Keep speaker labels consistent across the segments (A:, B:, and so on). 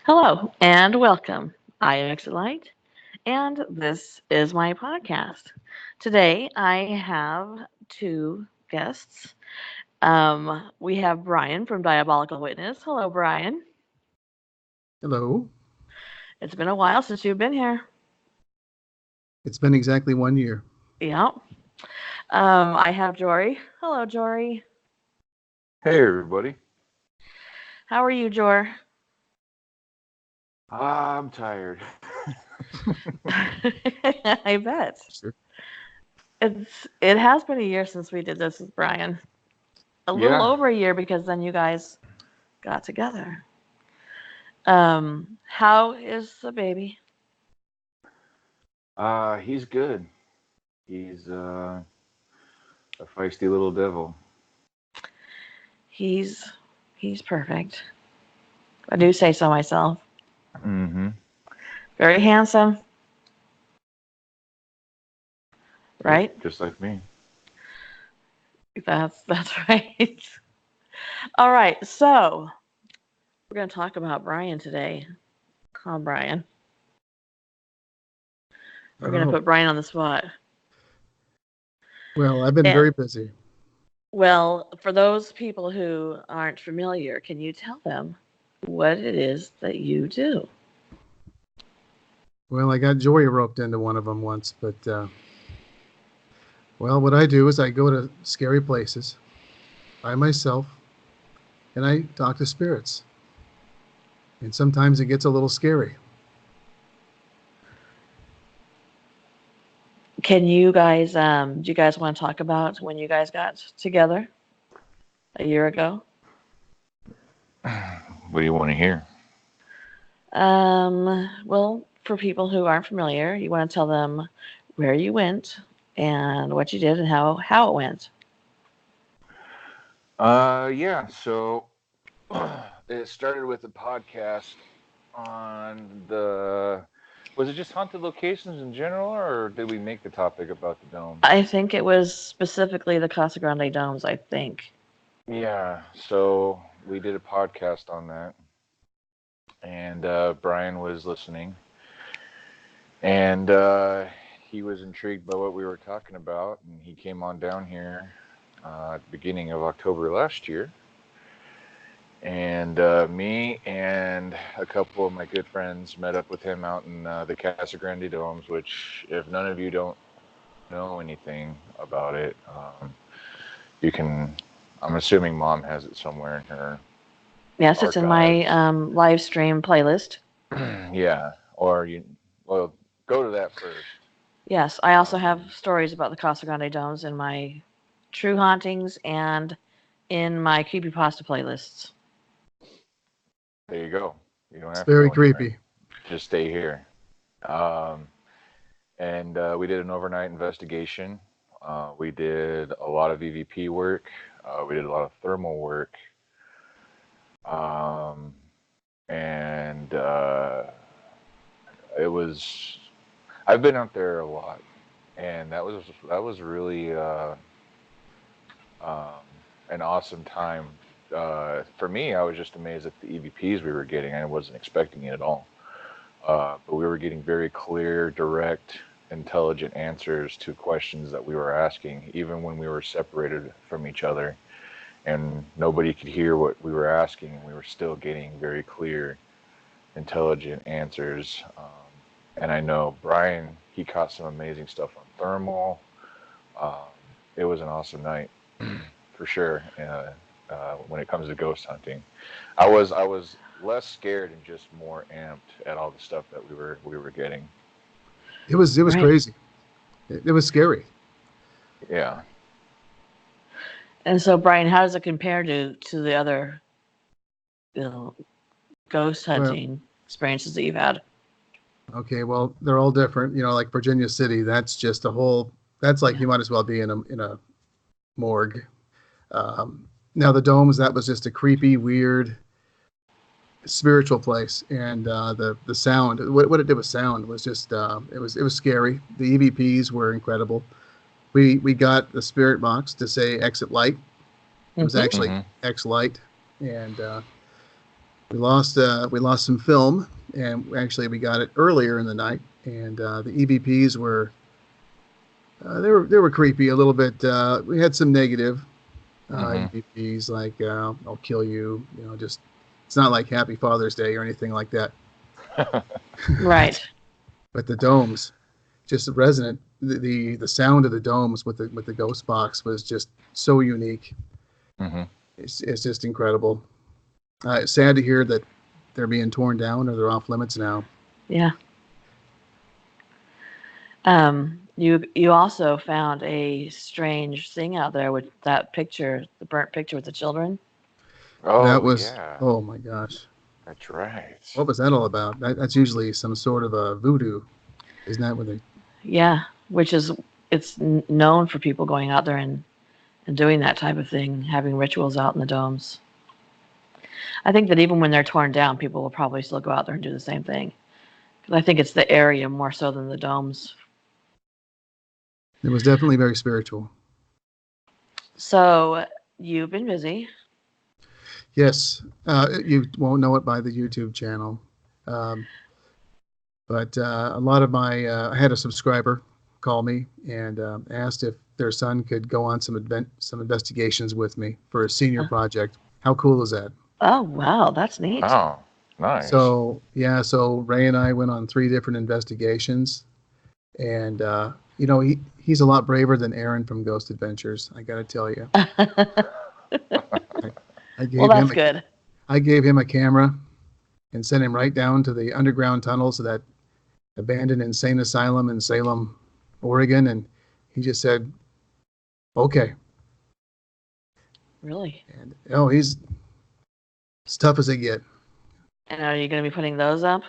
A: Hello and welcome. I am Light, and this is my podcast. Today I have two guests. We have Brian from Diabolical Witness. Hello, Brian.
B: Hello.
A: It's been a while since you've been here.
B: It's been exactly 1 year.
A: Yeah. I have Jory. Hello, Jory.
C: Hey everybody.
A: How are you, Jor?
C: I'm tired.
A: I bet.
B: Sure.
A: It has been a year since we did this with Brian. A little
C: Yeah.
A: over a year because then you guys got together. How is the baby?
C: He's good. He's a feisty little devil.
A: He's he's perfect. I do say so myself.
C: Mm-hmm.
A: Very handsome,
C: Yep,
A: right?
C: just like me.
A: That's right. All right, so we're gonna talk about Brian today. Calm, Brian. We're gonna
B: Oh,
A: put Brian on the spot.
B: well, I've been
A: And
B: very busy.
A: well, for those people who aren't familiar, can you tell them what it is that you do?
B: Well, I got Jory roped into one of them once, but, well, what I do is I go to scary places by myself and I talk to spirits. And sometimes it gets a little scary.
A: Can you guys do you guys want to talk about when you guys got together a year ago?
C: What do you want to hear?
A: Well, for people who aren't familiar, you want to tell them where you went and what you did and how it went.
C: Yeah. So it started with a podcast on the. Was it just haunted locations in general, or did we make the topic about the domes?
A: I think it was specifically the Casa Grande domes, I think.
C: Yeah. So we did a podcast on that, and Brian was listening. And he was intrigued by what we were talking about, and he came on down here at the beginning of October last year. And me and a couple of my good friends met up with him out in the Casa Grande Domes, which, if none of you don't know anything about it, you can. I'm assuming Mom has it somewhere in her
A: Yes, it's in my
C: archives.
A: live stream playlist.
C: Yeah, or well, go to that first.
A: Yes, I also
C: Um,
A: have stories about the Casa Grande domes in my True Hauntings and in my creepypasta playlists.
C: there you go. You don't
B: It's
C: have to
B: very
C: go anywhere.
B: creepy.
C: Just stay here. Um, and we did an overnight investigation. We did a lot of EVP work. We did a lot of thermal work. Um, and it was. I've been out there a lot, and that was really um, an awesome time. For me, I was just amazed at the EVPs we were getting. I wasn't expecting it at all. But we were getting very clear, direct, intelligent answers to questions that we were asking, even when we were separated from each other and nobody could hear what we were asking, and we were still getting very clear, intelligent answers. And I know Brian, he caught some amazing stuff on thermal. Um, it was an awesome night for sure. When it comes to ghost hunting, I was less scared and just more amped at all the stuff that we were getting.
B: It was
A: Right.
B: crazy. It was scary.
C: Yeah.
A: And so, Brian, how does it compare to the other you know, ghost
B: Well,
A: hunting experiences that you've had?
B: okay, well, they're all different. Like Virginia City, that's just a whole, that's like
A: Yeah.
B: you might as well be in a morgue. Now, the domes, that was just a creepy, weird, spiritual place, and the sound, what it did with sound was just it was scary. The EVPs were incredible. We got the spirit box to say exit light. It was
A: Hmm.
B: actually
C: Hmm.
B: X light, and we lost some film, and actually we got it earlier in the night, and the EVPs were they were creepy a little bit. We had some negative
C: Hmm.
B: EVPs like "I'll kill you," just it's not like Happy Father's Day or anything like that.
A: Right.
B: But the domes, just resonant. The sound of the domes with the ghost box was just so unique.
C: Hmm.
B: It's just incredible. It's sad to hear that they're being torn down or they're off limits now.
A: Yeah. You also found a strange thing out there with that picture, the burnt picture with the children.
B: That
C: Oh
B: was,
C: yeah,
B: oh my gosh,
C: that's right.
B: what was that all about? That's usually some sort of a voodoo, isn't that? When they,
A: Yeah, which is it's known for people going out there and doing that type of thing, having rituals out in the domes. I think that even when they're torn down, people will probably still go out there and do the same thing. 'Cause I think it's the area more so than the domes.
B: it was definitely very spiritual.
A: So you've been busy.
B: Yes, you won't know it by the YouTube channel, um, but a lot of I had a subscriber call me and asked if their son could go on some investigations with me for a senior
A: Uh,
B: project. How cool is that?
A: Oh, wow, that's neat.
C: Wow, nice.
B: So yeah, so Ray and I went on 3 different investigations, and he's a lot braver than Aaron from Ghost Adventures. I got to tell you, I, I
A: Well,
B: gave him
A: that's
B: a
A: good.
B: I gave him a camera and sent him right down to the underground tunnels of that abandoned insane asylum in Salem, Oregon, and he just said, "Okay."
A: Really.
B: And he's as tough as they get.
A: And are you going to be putting those up?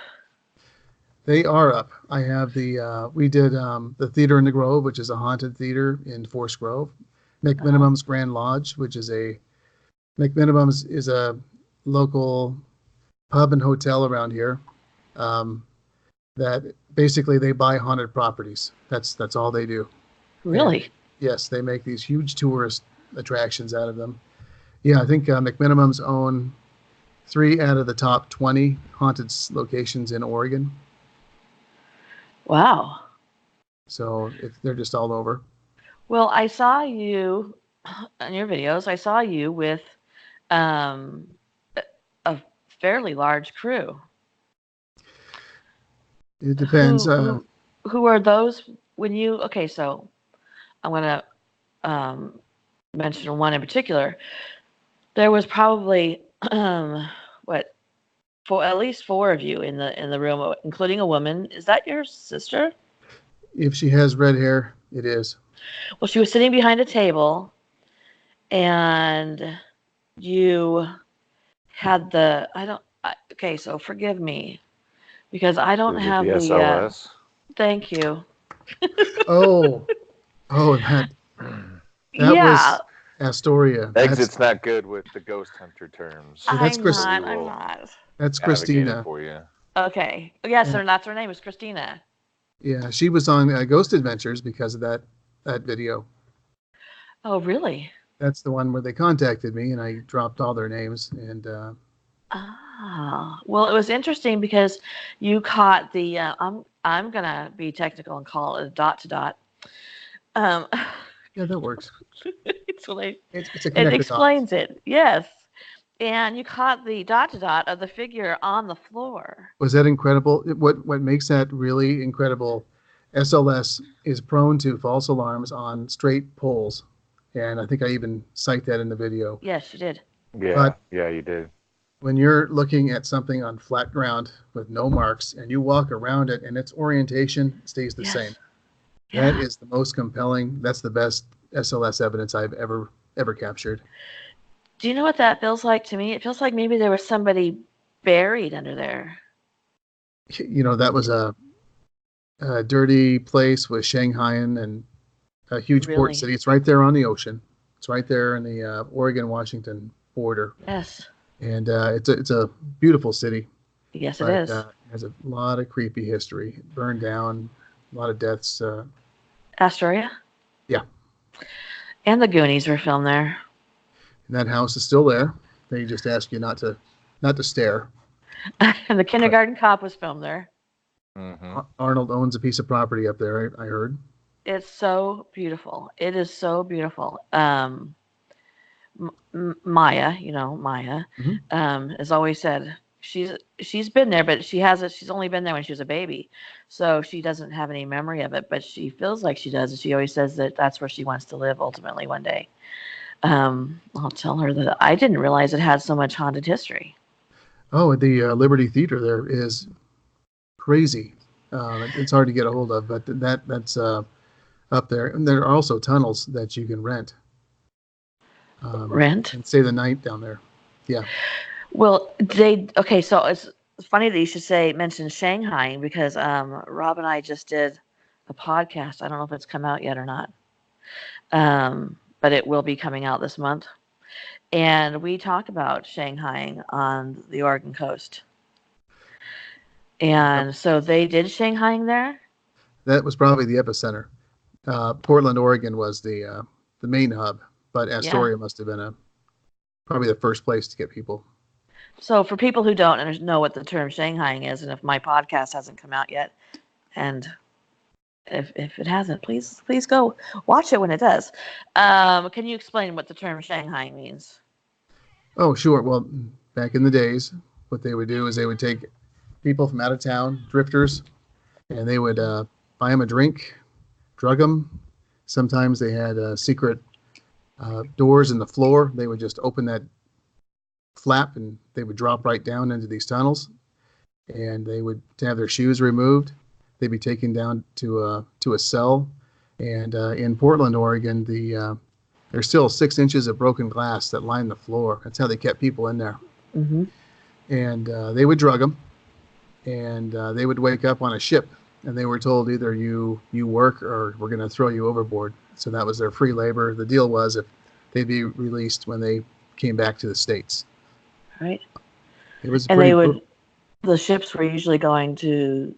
B: They are up. I have we did the Theater in the Grove, which is a haunted theater in Forest Grove.
A: Uh-huh.
B: McMinimum's Grand Lodge, which is McMinimum's is a local pub and hotel around here. Um, that basically they buy haunted properties. That's all they do. And
A: Really?
B: yes, they make these huge tourist attractions out of them. Yeah, I think McMinimum's own 3 out of the top 20 haunted locations in Oregon.
A: Wow.
B: So they're just all over.
A: Well, I saw you on your videos. I saw you with um, a fairly large crew.
B: It depends.
A: Who who who are those when you okay, so I'm gonna mention one in particular. There was probably what for at least four of you in the room, including a woman. Is that your sister?
B: If she has red hair, it is.
A: Well, she was sitting behind a table, and you had the I don't okay, so forgive me because I don't
C: Is it
A: have
C: the
A: the
C: SLS?
A: thank you.
B: Oh, oh, that
A: Yeah,
B: was Astoria. That's
C: Exit's not good with the ghost hunter terms,
B: yeah, that's
A: I'm
B: Chris.
C: but we
A: not. I'm
C: will
A: not.
B: That's
C: navigate it
B: Christina.
C: for you.
A: Okay. Yes,
B: Yeah,
A: that's her name is Christina.
B: yeah. She was on Ghost Adventures because of that video.
A: Oh, really?
B: That's the one where they contacted me and I dropped all their names and
A: Ah, well, it was interesting because you caught the. I'm gonna be technical and call it a dot to dot. Um,
B: yeah, that works.
A: it's really,
B: It's a
A: it
B: connected dots.
A: explains it. Yes, and you caught the dot to dot of the figure on the floor.
B: Was that incredible? What makes that really incredible? SLS is prone to false alarms on straight poles, and I think I even cite that in the video.
A: Yes, you did.
C: Yeah,
B: But
C: yeah, you did.
B: when you're looking at something on flat ground with no marks and you walk around it and its orientation stays the same,
A: Yes.
B: that
A: Yeah.
B: is the most compelling. That's the best SLS evidence I've ever captured.
A: Do you know what that feels like to me? It feels like maybe there was somebody buried under there.
B: That was a dirty place with Shanghai and a huge port
A: Really?
B: city. It's right there on the ocean. It's right there in the Oregon-Washington border,
A: Yes.
B: and it's a beautiful city,
A: Yes, it
B: but
A: is.
B: it has a lot of creepy history. It burned down, a lot of deaths.
A: Astoria
B: Yeah,
A: and the Goonies were filmed there.
B: and that house is still there. They just ask you not to. not to stare.
A: And the Kindergarten Cop was filmed there.
C: Hmm.
B: Arnold owns a piece of property up there. I heard.
A: It's so beautiful. It is so beautiful. Maya, Maya,
B: Hmm.
A: has always said she's been there, but she's only been there when she was a baby, so she doesn't have any memory of it. But she feels like she does, and she always says that that's where she wants to live ultimately one day. I'll tell her that I didn't realize it had so much haunted history.
B: Oh, the Liberty Theater there is crazy. It's hard to get a hold of, but that's up there. And there are also tunnels that you can rent
A: Rent.
B: and stay the night down there. Yeah.
A: Well, okay, so it's funny that you should mention Shanghai because Rob and I just did a podcast. I don't know if it's come out yet or not, but it will be coming out this month. And we talked about Shanghai on the Oregon coast.
B: Yep.
A: And so they did Shanghai there.
B: That was probably the epicenter. Portland, Oregon was the main hub, but
A: Yeah.
B: Astoria must have been probably the first place to get people.
A: So for people who don't know what the term Shanghai is, and if my podcast hasn't come out yet, and if it hasn't, please go watch it when it does. Can you explain what the term Shanghai means?
B: Oh, sure. Well, back in the days, what they would do is they would take people from out of town, drifters, and they would buy them a drink, drug them. Sometimes they had secret doors in the floor. They would just open that flap and they would drop right down into these tunnels. And they would have their shoes removed. They'd be taken down to a cell. And in Portland, Oregon, there's still 6 inches of broken glass that line the floor. That's how they kept people in there.
A: Mm-hmm.
B: And they would drug them, and they would wake up on a ship, and they were told either you work or we're going to throw you overboard. So that was their free labor. The deal was if they'd be released when they came back to the States.
A: Right.
B: It was
A: And
B: pretty
A: they would.
B: brutal.
A: The ships were usually going to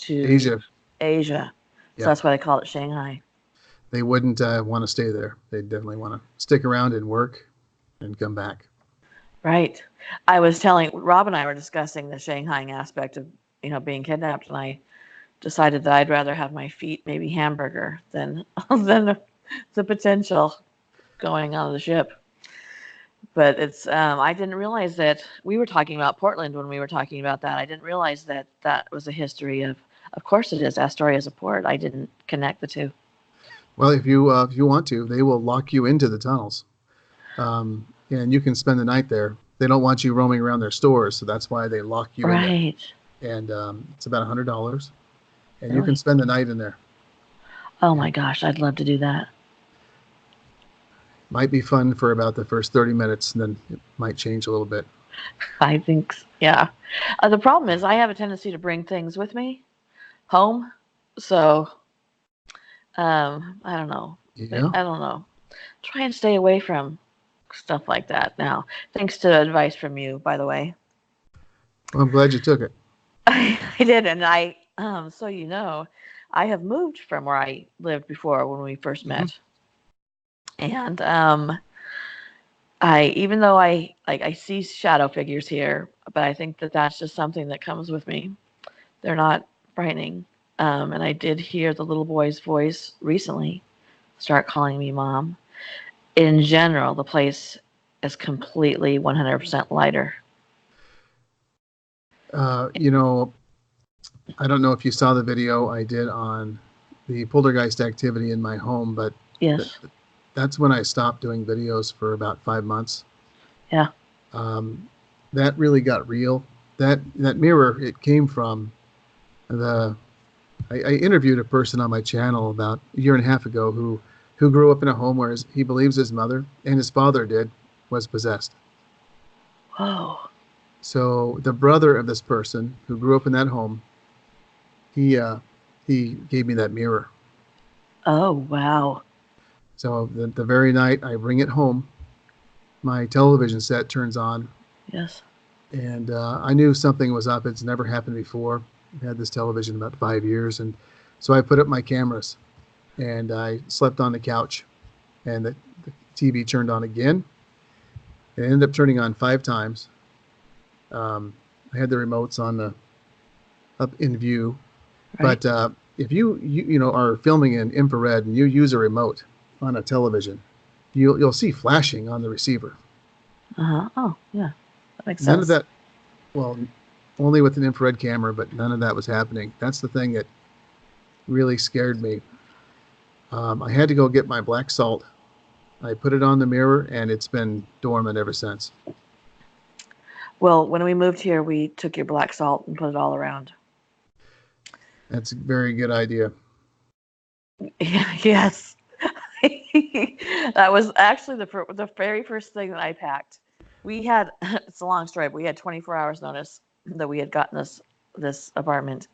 B: Asia.
A: Asia, so
B: Yeah.
A: that's why they call it Shanghai.
B: They wouldn't want to stay there. They definitely want to stick around and work and come back.
A: Right. I was telling Rob and I were discussing the Shanghai aspect of being kidnapped, and I decided that I'd rather have my feet maybe hamburger than than the potential going on the ship. But it's I didn't realize that we were talking about Portland when we were talking about that. I didn't realize that that was a history of. Of course, it is. Astoria is a port. I didn't connect the two.
B: Well, if you want to, they will lock you into the tunnels, and you can spend the night there. They don't want you roaming around their stores, so that's why they lock you in there.
A: Right.
B: And it's about $100, and you
A: Really?
B: can spend the night in there.
A: Oh my gosh, I'd love to do that.
B: Might be fun for about the first 30 minutes, and then it might change a little bit.
A: I think, yeah. The problem is I have a tendency to bring things with me home, so I don't know.
B: Yeah.
A: I don't know. Try and stay away from stuff like that now. Thanks to advice from you, by the way.
B: Well, I'm glad you took it.
A: I did, and so I have moved from where I lived before when we first met, and I even though I see shadow figures here, but I think that that's just something that comes with me. They're not frightening. And I did hear the little boy's voice recently start calling me mom. In general, the place is completely 100% lighter.
B: You know, I don't know if you saw the video I did on the poltergeist activity in my home, but
A: Yes.
B: that's when I stopped doing videos for about 5 months.
A: Yeah.
B: That really got real. That mirror, it came from I interviewed a person on my channel about a year and a half ago who grew up in a home where he believes his mother and his father was possessed.
A: Whoa.
B: So the brother of this person who grew up in that home, he gave me that mirror.
A: Oh, wow.
B: So the very night I bring it home, my television set turns on,
A: Yes.
B: and I knew something was up. It's never happened before. I've had this television about 5 years, and so I put up my cameras, and I slept on the couch, and the TV turned on again. It ended up turning on 5 times. I had the remotes on the up in view,
A: Right.
B: but if you know are filming in infrared and you use a remote on a television, you'll see flashing on the receiver.
A: Uh-huh. Oh, yeah. That makes
B: None of
A: sense.
B: that, well, only with an infrared camera, but none of that was happening. That's the thing that really scared me. I had to go get my black salt. I put it on the mirror, and it's been dormant ever since.
A: Well, when we moved here, we took your black salt and put it all around.
B: That's a very good idea.
A: Yes. That was actually the very first thing that I packed. We had it's a long story, but we had 24 hours notice that we had gotten this apartment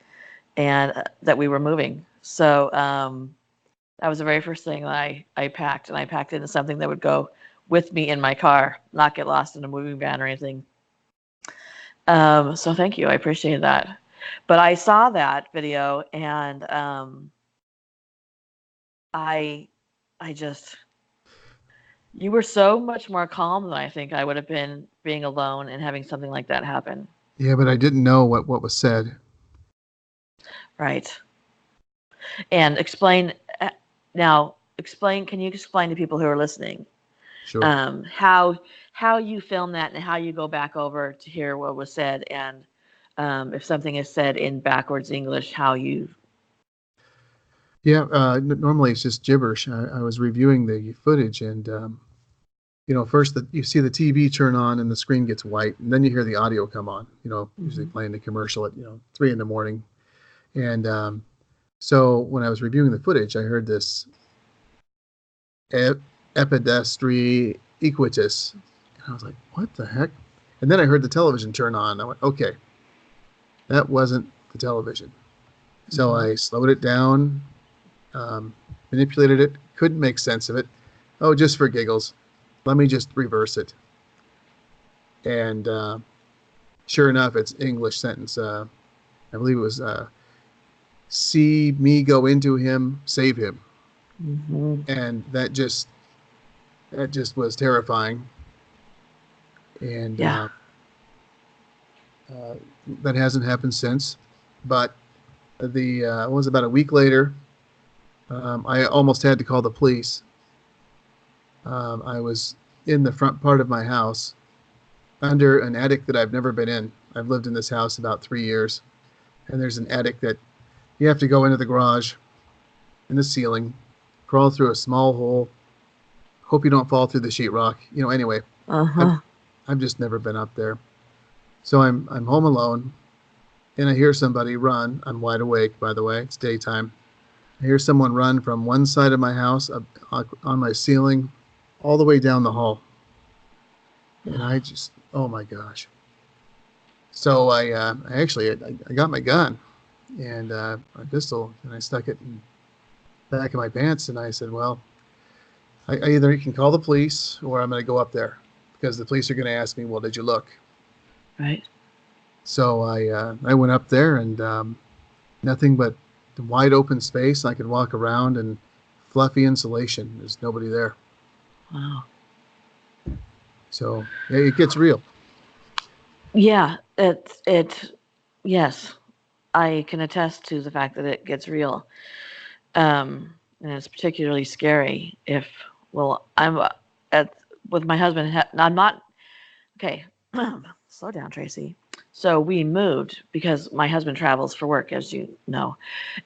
A: and that we were moving. So that was the very first thing that I packed, and I packed it into something that would go with me in my car, not get lost in a moving van or anything. So thank you, I appreciate that. But I saw that video, and I I just you were so much more calm than I think I would have been being alone and having something like that happen.
B: Yeah, but I didn't know what was said.
A: Right. And explain now. Explain. Can you explain to people who are listening
B: Sure.
A: how you film that and how you go back over to hear what was said, and if something is said in backwards English, how you.
B: Yeah, normally it's just gibberish. I was reviewing the footage, and first you see the TV turn on and the screen gets white, and then you hear the audio come on. Usually
A: Mhm.
B: playing the commercial at 3 in the morning, and so when I was reviewing the footage, I heard this epidestri equitus, and I was like, "What the heck?" And then I heard the television turn on. And I went, "Okay, that wasn't the television." So
A: Mhm.
B: I slowed it down, um, manipulated it, couldn't make sense of it. Oh, just for giggles, let me just reverse it. And sure enough, it's English sentence. I believe it was see me go into him, save him.
A: Mhm.
B: And that just was terrifying. And
A: Yeah.
B: uh, that hasn't happened since. But it was about a week later. I almost had to call the police. I was in the front part of my house under an attic that I've never been in. I've lived in this house about 3 years, and there's an attic that you have to go into the garage in the ceiling, crawl through a small hole, hope you don't fall through the sheetrock. Anyway, I've
A: Uh-huh.
B: I've just never been up there. So I'm home alone, and I hear somebody run. I'm wide awake, by the way. It's daytime. I hear someone run from one side of my house up on my ceiling all the way down the hall. And oh my gosh. So I got my gun and my pistol, and I stuck it in the back of my pants, and I said, well, I either can call the police or I'm going to go up there because the police are going to ask me, well, did you look?
A: Right.
B: So I went up there, and nothing but wide open space. I could walk around, and fluffy insulation. There's nobody there.
A: Wow.
B: So yeah, it gets real.
A: Yeah. It. Yes, I can attest to the fact that it gets real. And it's particularly scary if, well, I'm at with my husband. I'm not okay. Slow down, Tracy. So we moved because my husband travels for work, as you know,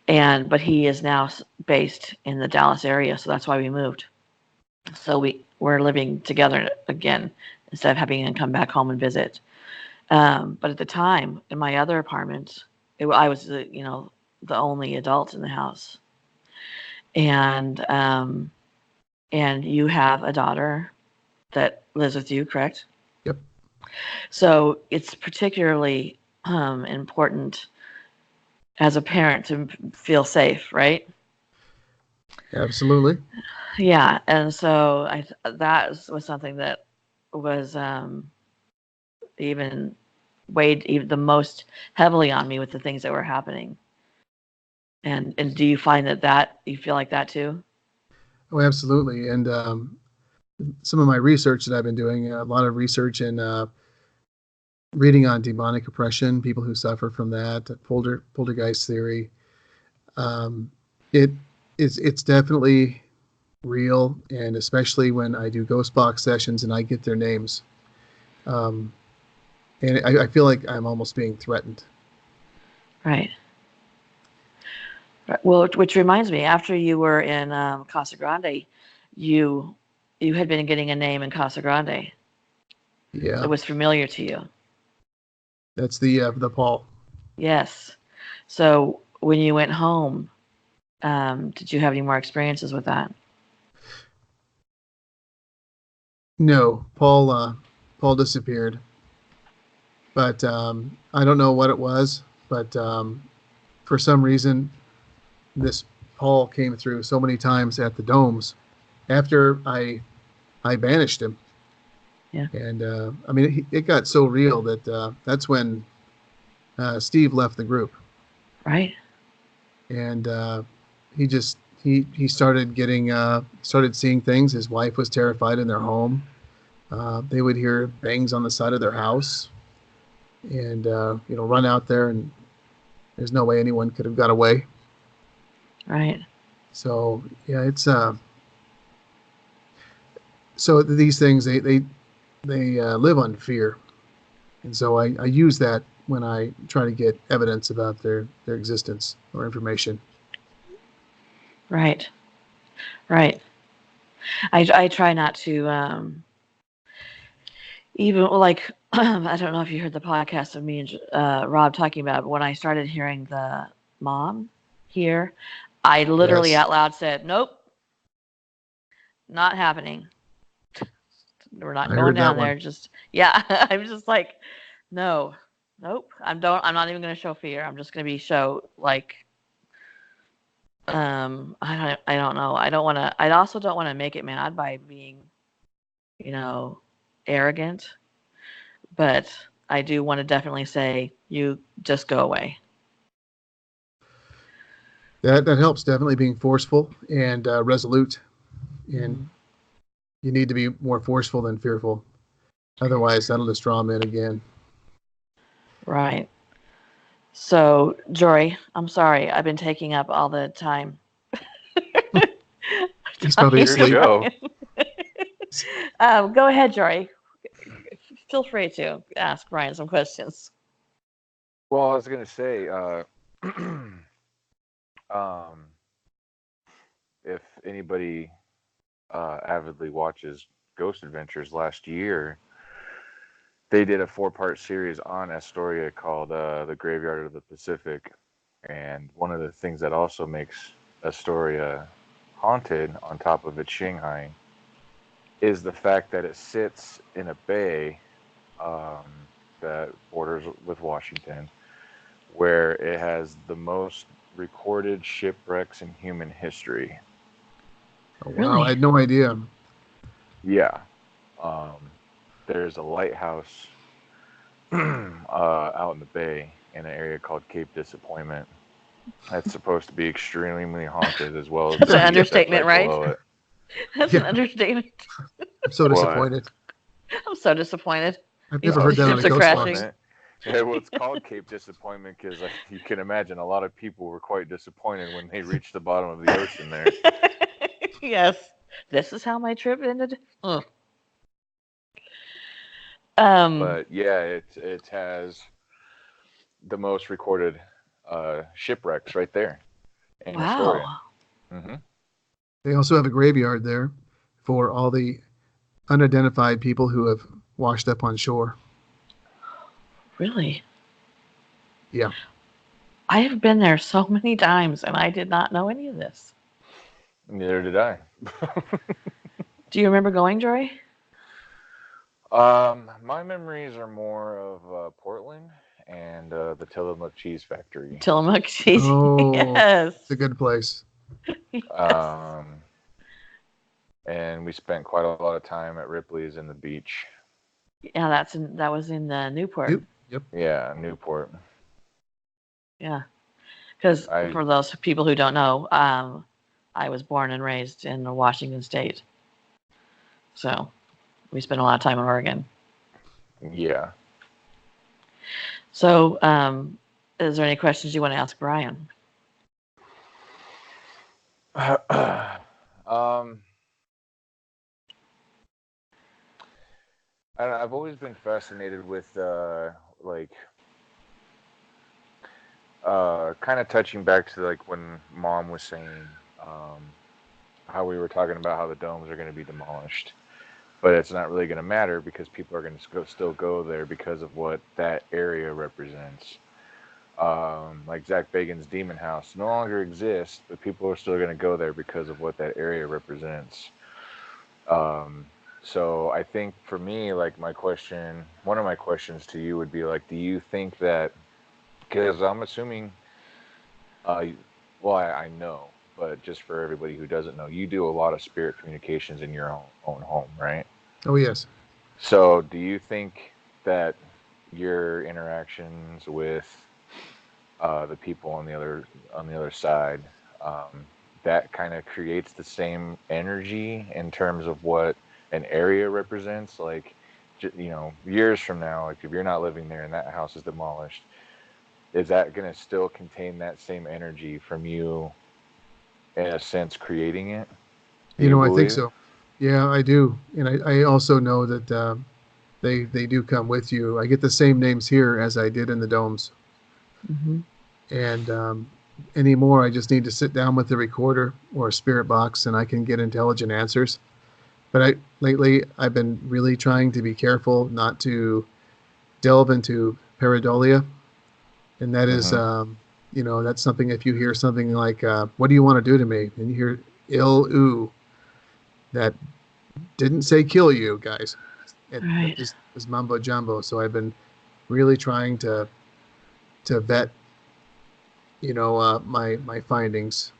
A: but he is now based in the Dallas area, so that's why we moved. So we're living together again instead of having him come back home and visit. But at the time, in my other apartment, I was the only adult in the house, and and you have a daughter that lives with you, correct?
B: Yep,
A: So it's particularly important as a parent to feel safe, right?
B: absolutely.
A: Yeah, and so that was something that was even weighed even the most heavily on me with the things that were happening. And do you find that you feel like that too?
B: Oh, absolutely. And some of my research that I've been doing, a lot of research in reading on demonic oppression, people who suffer from that, poltergeist theory. Um, it's definitely real, and especially when I do ghost box sessions and I get their names, um, and I feel like I'm almost being threatened.
A: Right. Well, which reminds me, after you were in Casa Grande, you you had been getting a name in Casa Grande. It
B: Yeah,
A: was familiar to you.
B: that's the Paul.
A: Yes. So when you went home, did you have any more experiences with that?
B: No, Paul disappeared, but I don't know what it was, but for some reason this Paul came through so many times at the domes after I banished him.
A: Yeah.
B: And I mean, it got so real that that's when Steve left the group,
A: Right.
B: and he just he started getting started seeing things. His wife was terrified in their home. They would hear bangs on the side of their house, and run out there, and there's no way anyone could have got away.
A: Right.
B: So yeah, it's so these things they live on fear, and so I use that when I try to get evidence about their existence or information.
A: Right. Right. I try not to even like I don't know if you heard the podcast of me and Rob talking about it, but when I started hearing the mom here, I literally
B: Yes,
A: out loud said, "Nope, not happening. We're not
B: I
A: going
B: heard that
A: down
B: one.
A: there." Just yeah, I'm just like, no, nope. I'm not even going to show fear. I'm just going to be show like I don't know. I don't want to. I also don't want to make it mad by being you know arrogant, but I do want to definitely say you just go away.
B: That helps, definitely being forceful and resolute, and
A: Mhm.
B: you need to be more forceful than fearful. Otherwise, that'll just draw them in again.
A: Right. So, Jory, I'm sorry. I've been taking up all the time
B: He's
C: It's
B: probably
A: talking
C: your
A: to
B: asleep.
C: show.
A: Go ahead, Jory. Feel free to ask Ryan some questions.
C: Well, I was gonna say, um, if anybody avidly watches Ghost Adventures last year, they did a four-part series on Astoria called "The Graveyard of the Pacific," and one of the things that also makes Astoria haunted, on top of its Shanghai, is the fact that it sits in a bay that borders with Washington, where it has the most recorded shipwrecks in human history.
B: Oh, wow, I
A: Really?
B: had no idea.
C: Yeah. Um, there's a lighthouse out in the bay in an area called Cape Disappointment. That's supposed to be extremely haunted, as well as
A: That's
C: the
A: an
C: beach that's
A: understatement,
C: right
A: right?
C: below it.
A: That's an
B: Yeah,
A: understatement.
B: I'm so
C: What?
B: disappointed.
A: I'm so disappointed.
B: I've
A: These
B: never
C: Oh,
B: heard that on
C: Cape
B: a
A: ships are
B: ghost
A: crashing.
B: box.
C: Disappointment. Yeah, well, it's called Cape Disappointment because you can imagine a lot of people were quite disappointed when they reached the bottom of the ocean there.
A: Yes. This is how my trip ended. Ugh. Um,
C: But yeah, it has the most recorded shipwrecks right there in Astoria.
A: wow.
C: Hmm.
B: They also have a graveyard there for all the unidentified people who have washed up on shore.
A: Really?
B: Yeah,
A: I have been there so many times and I did not know any of this.
C: Neither did I.
A: Do you remember going, Jory?
C: My memories are more of Portland and the Tillamook Cheese Factory.
A: Tillamook cheese.
B: oh,
A: Yes.
B: it's a good place.
A: Yes.
C: Um, and we spent quite a lot of time at Ripley's in the beach.
A: Yeah, that was in Newport.
B: Yep, yep.
C: Yeah, Newport.
A: Yeah. Because
C: I
A: for those people who don't know, I was born and raised in Washington State. So we spent a lot of time in Oregon.
C: yeah.
A: So, is there any questions you want to ask Brian?
C: um, I've always been fascinated with like kind of touching back to like when Mom was saying how we were talking about how the domes are going to be demolished, but it's not really going to matter because people are going to still go there because of what that area represents. Like Zach Bagan's Demon House no longer exists, but people are still going to go there because of what that area represents. Um, so I think for me, like one of my questions to you would be like, do you think that, because I'm assuming, uh, well, I know, but just for everybody who doesn't know, you do a lot of spirit communications in your own home, right?
B: Oh yes.
C: So do you think that your interactions with the people on the other side, um, that kind of creates the same energy in terms of what an area represents. Like, years from now, like if you're not living there and that house is demolished, is that going to still contain that same energy from you, in a sense, creating it? Do you
B: I think
C: believe?
B: so. Yeah, I do, and I also know that they do come with you. I get the same names here as I did in the domes,
A: Hmm.
B: and anymore I just need to sit down with the recorder or a spirit box, and I can get intelligent answers. But lately I've been really trying to be careful not to delve into pareidolia, and that is,
C: Mm-hmm.
B: that's something. If you hear something like, "What do you want to do to me?" and you hear "ill ooh," that didn't say kill you, guys. That
A: Right.
B: just was mumbo jumbo. So I've been really trying to vet, my findings,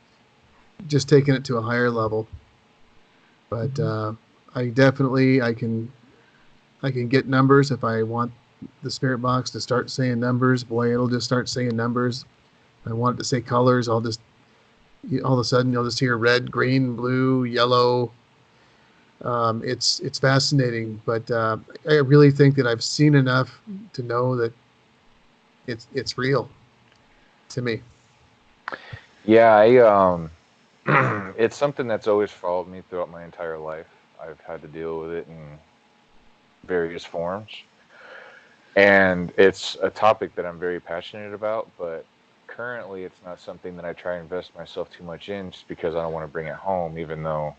B: just taking it to a higher level. But
A: Hmm.
B: I can get numbers if I want the spirit box to start saying numbers. Boy, it'll just start saying numbers. If I want it to say colors, I'll just all of a sudden you'll just hear red, green, blue, yellow. It's fascinating, but I really think that I've seen enough to know that it's real to me.
C: Yeah, it's something that's always followed me throughout my entire life. I've had to deal with it in various forms. And it's a topic that I'm very passionate about, but currently it's not something that I try and invest myself too much in just because I don't want to bring it home, even though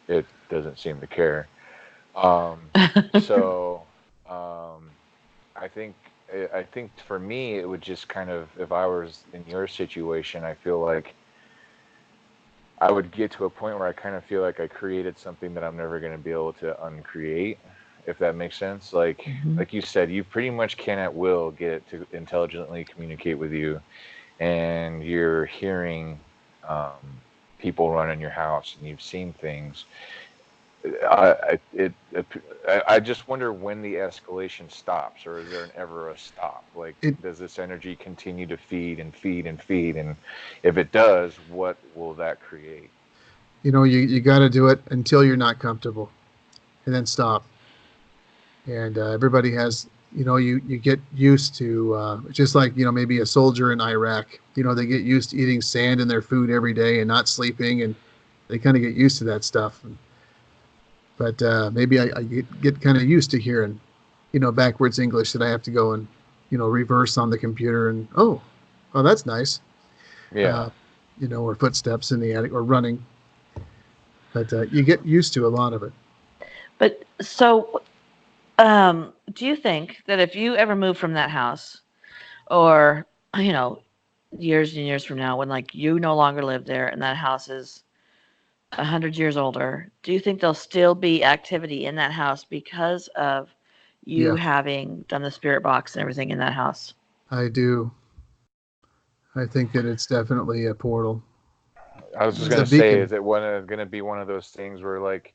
C: it doesn't seem to care. Um, so um, I think I think for me it would just kind of, if I was in your situation, I feel like I would get to a point where I kind of feel like I created something that I'm never going to be able to uncreate, if that makes sense.
A: Hmm.
C: Like you said, you pretty much can at will get it to intelligently communicate with you, and you're hearing people run in your house, and you've seen things. I just wonder when the escalation stops, or is there ever a stop? Like,
B: It
C: does this energy continue to feed and feed and feed? And if it does, what will that create?
B: you got to do it until you're not comfortable, and then stop. And everybody has, you get used to, just like, maybe a soldier in Iraq. They get used to eating sand in their food every day and not sleeping, and they kind of get used to that stuff. But maybe I get kind of used to hearing, backwards English that I have to go and, reverse on the computer, and oh, that's nice.
C: Yeah.
B: Uh, or footsteps in the attic or running. But you get used to a lot of it.
A: But so, do you think that if you ever move from that house, or you know, years and years from now, when like you no longer live there and that house is 100 years older, do you think there'll still be activity in that house because of you
B: Yeah,
A: having done the spirit box and everything in that house?
B: I do. I think that it's definitely a portal.
C: I was just
B: It's a
C: gonna say,
B: beacon.
C: is it gonna be one of those things where like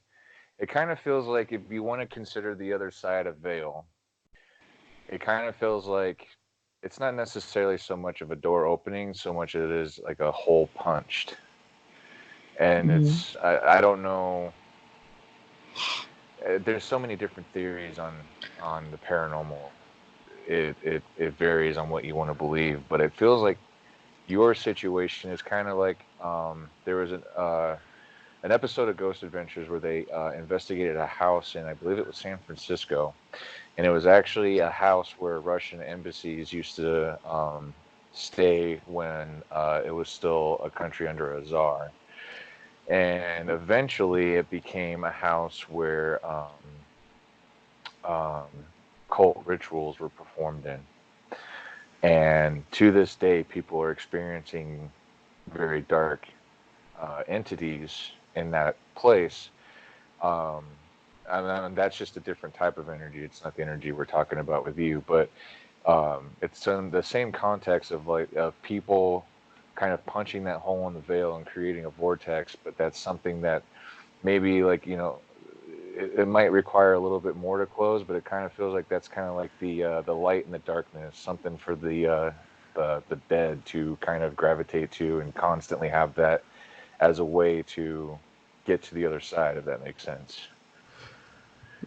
C: it kind of feels like, if you want to consider the other side a veil, it kind of feels like it's not necessarily so much of a door opening, so much as it is like a hole punched. And
A: Hmm.
C: I don't know. There's so many different theories on the paranormal. it varies on what you want to believe, but it feels like your situation is kind of like there was an episode of Ghost Adventures where they investigated a house in, I believe it was San Francisco, and it was actually a house where Russian embassies used to stay when it was still a country under a czar. And eventually it became a house where um, cult rituals were performed in. And to this day, people are experiencing very dark entities in that place. Um, and that's just a different type of energy. It's not the energy we're talking about with you, but it's in the same context of like of people kind of punching that hole in the veil and creating a vortex. But that's something that maybe like it might require a little bit more to close, but it kind of feels like that's kind of like the light and the darkness, something for the dead to kind of gravitate to and constantly have that as a way to get to the other side, if that makes sense.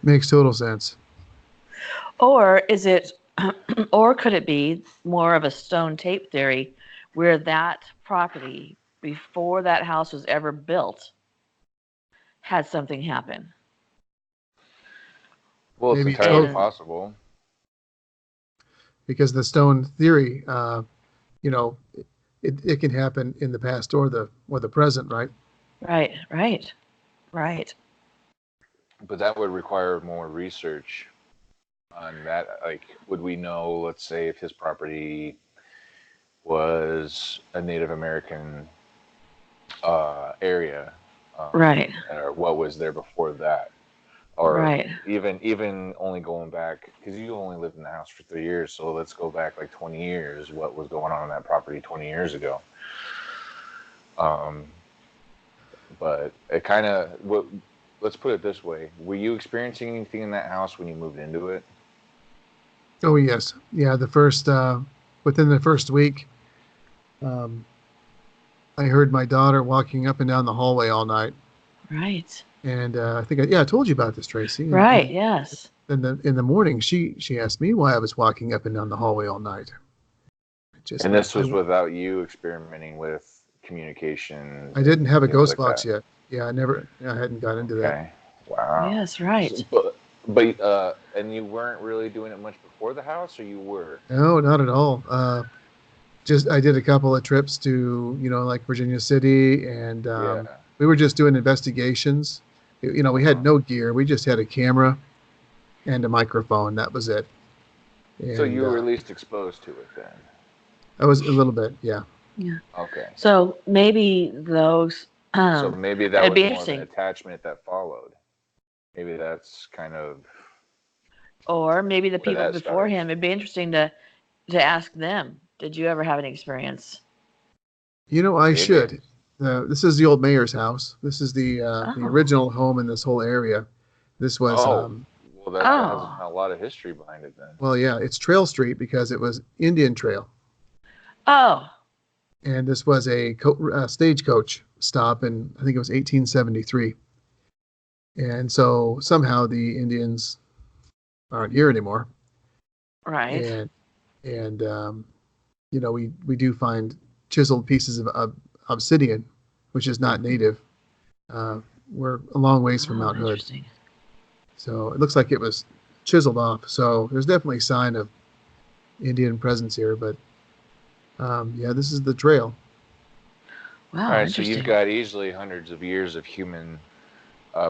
B: Makes total sense.
A: Or is it, or could it be more of a stone tape theory where that property, before that house was ever built, had something happen?
C: Well, it's
B: Maybe it's
C: entirely
B: both,
A: And
C: possible.
B: because the stone theory, you know, it can happen in the past or the present, right?
A: right, right, right.
C: But that would require more research on that. Like, would we know, let's say, if his property was a Native American area, um,
A: Right,
C: or what was there before that? Or
A: right.
C: even only going back, because you only lived in the house for 3 years, so let's go back like 20 years. What was going on that property 20 years ago? Um, but it kind of what. Let's put it this way: were you experiencing anything in that house when you moved into it?
B: Oh yes, yeah. Within the first week, um, I heard my daughter walking up and down the hallway all night,
A: Right.
B: and I think I told you about this, Tracy.
A: Right.
B: And
A: Yes.
B: then in the morning, she asked me why I was walking up and down the hallway all night. I just
C: And
B: went.
C: this was without you experimenting with communications
B: I didn't
C: and
B: have a
C: things
B: ghost
C: like
B: box
C: that.
B: yet. Yeah, I hadn't got into that.
C: Okay. Wow.
A: Yes.
C: So,
A: Right.
C: but and you weren't really doing it much before the house, or you were?
B: No, not at all. Just I did a couple of trips to like Virginia City, and
C: Yeah.
B: we were just doing investigations. We had
C: Uh-huh.
B: no gear. We just had a camera and a microphone. That was it.
C: So
B: And
C: you were at least exposed to it then.
B: I was a little bit, yeah.
A: Yeah.
C: Okay.
A: So maybe those.
C: So maybe that
A: It'd
C: was
A: be
C: more of an
A: interesting.
C: attachment that followed. Maybe that's kind of
A: Or maybe the
C: where
A: people
C: that
A: before
C: starts.
A: him. It'd be interesting to ask them. Did you ever have an experience?
B: I
C: Maybe.
B: should. This is the old mayor's house. This is the
A: Oh.
B: original home in this whole area. This was
C: Oh, well, that has
A: Oh.
C: a lot of history behind it then.
B: well, yeah, it's Trail Street because it was Indian Trail,
A: Oh.
B: and this was a stagecoach stop in I think it was 1873. And so somehow the Indians aren't here anymore,
A: Right.
B: and we do find chiseled pieces of obsidian, which is not native. Uh, we're a long ways from
A: Oh,
B: Mount Hood,
A: interesting.
B: so it looks like it was chiseled off. So there's definitely sign of Indian presence here. But yeah, this is the trail.
C: All
A: Wow.
C: right, so you've
A: Interesting.
C: got easily hundreds of years of human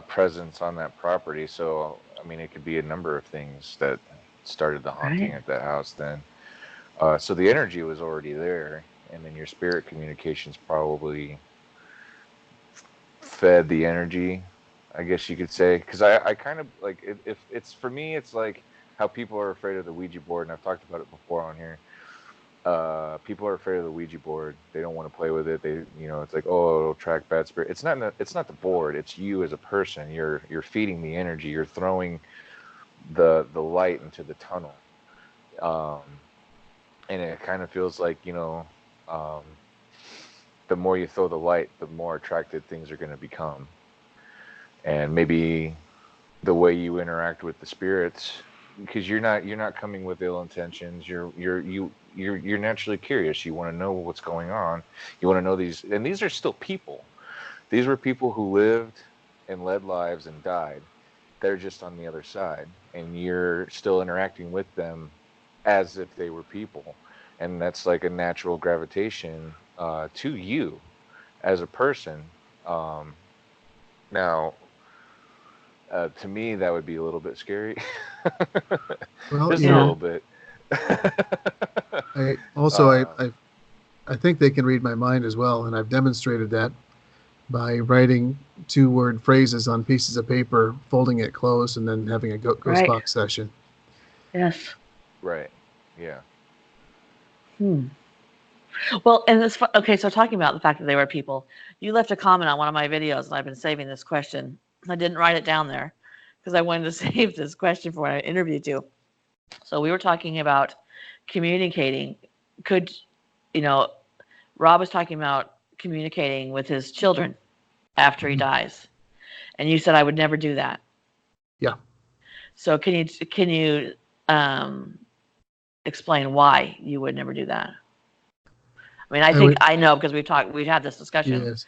C: presence on that property. So, I mean, it could be a number of things that started the haunting
A: Right.
C: at that house then. So the energy was already there, and then your spirit communications probably fed the energy, I guess you could say. Because I kind of like if it's for me, it's like how people are afraid of the Ouija board, and I've talked about it before on here. People are afraid of the Ouija board. They don't want to play with it. It's like, oh, it'll attract bad spirit. It's not the board. It's you as a person. You're feeding the energy. You're throwing the light into the tunnel. Um, and it kind of feels like, um, the more you throw the light, the more attracted things are going to become. And maybe the way you interact with the spirits, because you're not coming with ill intentions. You're naturally curious. You want to know what's going on. You want to know these, and these are still people. These were people who lived and led lives and died. They're just on the other side, and you're still interacting with them as if they were people, and that's like a natural gravitation to you as a person. Um, Now, to me, that would be a little bit scary,
B: Well,
C: just
B: you
C: a
B: know,
A: Yeah.
C: little bit.
B: I also
C: uh,
B: I think they can read my mind as well, and I've demonstrated that by writing two-word phrases on pieces of paper, folding it closed, and then having a ghost
A: Right.
B: box session.
A: Yes.
C: right, yeah,
A: Hmm. Well, and this, okay, so talking about the fact that they were people, you left a comment on one of my videos, and I've been saving this question. I didn't write it down there because I wanted to save this question for when I interviewed you. So we were talking about communicating. Could, you know, Rob was talking about communicating with his children after he
B: Mhm.
A: dies, and you said I would never do that.
B: Yeah.
A: So can you um, explain why you would never do that? I mean, I
B: I
A: think
B: would.
A: I know because we've had this discussion.
B: Yes.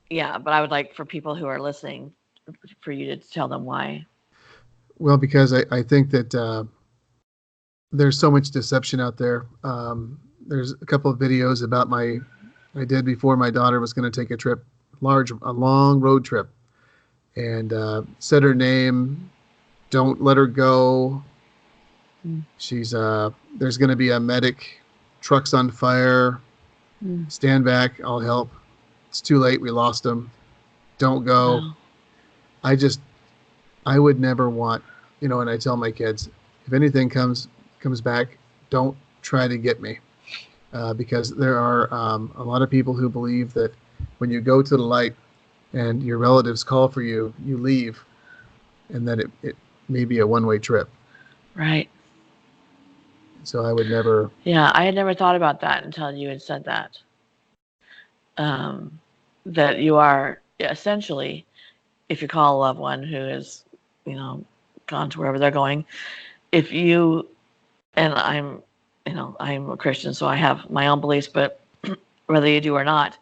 A: Yeah, but I would like for people who are listening for you to tell them why.
B: Well, because I think that there's so much deception out there. There's a couple of videos about I did before my daughter was going to take a trip, a long road trip, and said her name. Don't let her go.
A: Mm,
B: She's There's going to be a medic. Truck's on fire.
A: mm,
B: Stand back. I'll help. It's too late. We lost him. Don't go.
A: wow.
B: I just I would never want, and I tell my kids, if anything comes back, don't try to get me, because there are a lot of people who believe that when you go to the light and your relatives call for you, you leave, and that it may be a one-way trip.
A: Right.
B: So I would never.
A: Yeah, I had never thought about that until you had said that. Um, that you are essentially, if you call a loved one who is, you know, gone to wherever they're going, if you and I'm a Christian, so I have my own beliefs, but whether you do or not,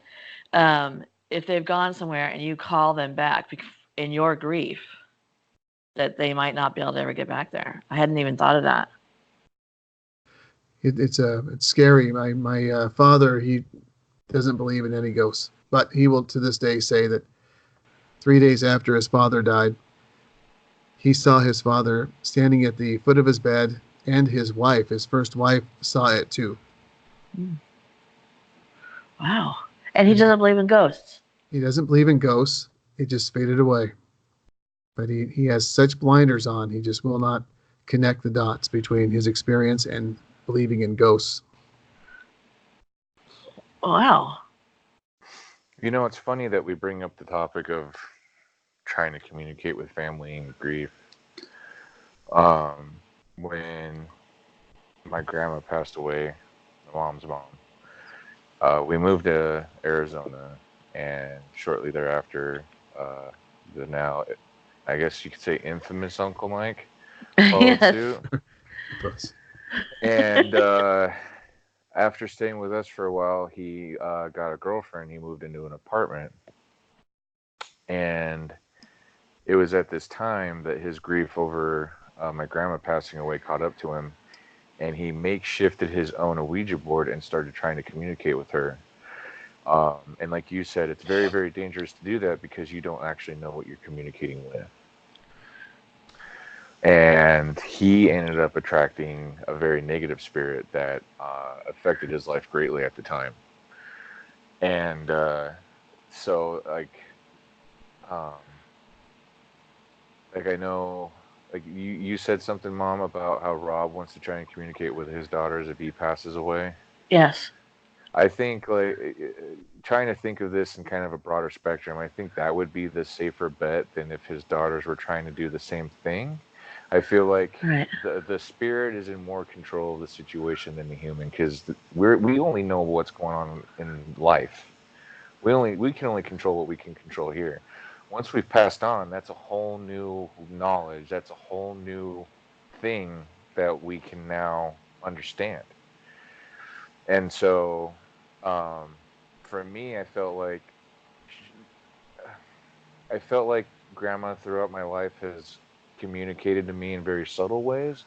A: if they've gone somewhere and you call them back in your grief, that they might not be able to ever get back there. I hadn't even thought of that.
B: It's scary. My father, he doesn't believe in any ghosts, but he will to this day say that 3 days after his father died, he saw his father standing at the foot of his bed, and his first wife, saw it too.
A: Mm, wow. And he
B: And
A: doesn't believe in ghosts.
B: he doesn't believe in ghosts. It just faded away. But he has such blinders on, he just will not connect the dots between his experience and believing in ghosts.
A: Wow.
C: it's funny that we bring up the topic of trying to communicate with family and grief. When my grandma passed away, my mom's mom, we moved to Arizona, and shortly thereafter, uh, the now, I guess you could say, infamous Uncle Mike followed
A: Yes.
C: suit.
B: But
C: And after staying with us for a while, he got a girlfriend. He moved into an apartment. And it was at this time that his grief over my grandma passing away caught up to him. And he makeshifted his own Ouija board and started trying to communicate with her. And like you said, it's very, very dangerous to do that because you don't actually know what you're communicating with. And he ended up attracting a very negative spirit that affected his life greatly at the time. And so, um, I know, like you said something, Mom, about how Rob wants to try and communicate with his daughters if he passes away.
A: Yes.
C: I think trying to think of this in kind of a broader spectrum, I think that would be the safer bet than if his daughters were trying to do the same thing. I feel like
A: Right.
C: the spirit is in more control of the situation than the human because we only know what's going on in life. We can only control what we can control here. Once we've passed on, that's a whole new knowledge. That's a whole new thing that we can now understand. And so, for me, I felt like Grandma throughout my life has communicated to me in very subtle ways,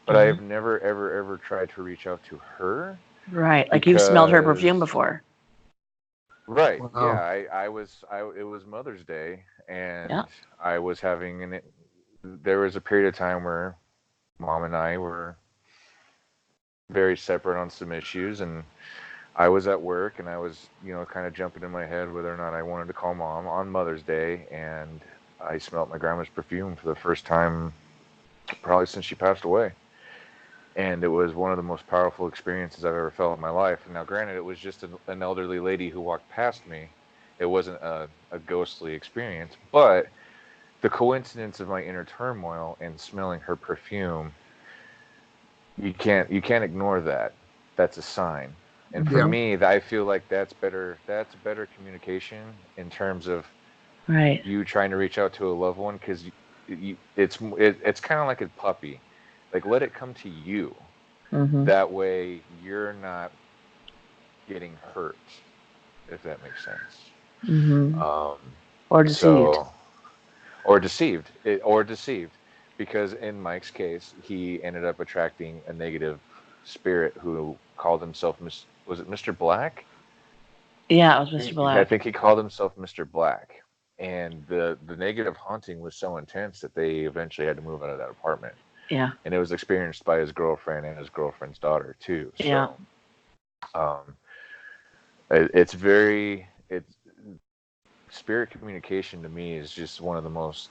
C: but I
A: Mhm.
C: have never, ever, ever tried to reach out to her
A: Right. Like you've smelled her perfume
C: because,
A: before.
C: right, yeah,
B: Wow.
C: it was Mother's Day,
A: Yeah.
C: and I was there was a period of time where Mom and I were very separate on some issues, and I was at work, and I was, kind of jumping in my head whether or not I wanted to call Mom on Mother's Day, and I smelled my grandma's perfume for the first time probably since she passed away. And it was one of the most powerful experiences I've ever felt in my life. And now, granted, it was just an elderly lady who walked past me. It wasn't a ghostly experience, but the coincidence of my inner turmoil and smelling her perfume, you can't ignore that. That's a sign. And for
B: Yeah.
A: Mhm.
C: me, I feel like that's better communication in terms of
A: Right.
C: you trying to reach out to a loved one, because it's kind of like a puppy. Like, let it come to you.
A: Mhm.
C: That way you're not getting hurt, if that makes sense.
A: Mhm.
C: Um,
A: Or deceived.
C: so or deceived, because in Mike's case, he ended up attracting a negative spirit who called himself was it Mr. Black?
A: Yeah, it was Mr.
C: I
A: Black.
C: think he called himself Mr. Black. And the negative haunting was so intense that they eventually had to move out of that apartment.
A: Yeah.
C: And it was experienced by his girlfriend and his girlfriend's daughter too.
A: Yeah.
C: So, um, it's very it's spirit communication to me is just one of the most,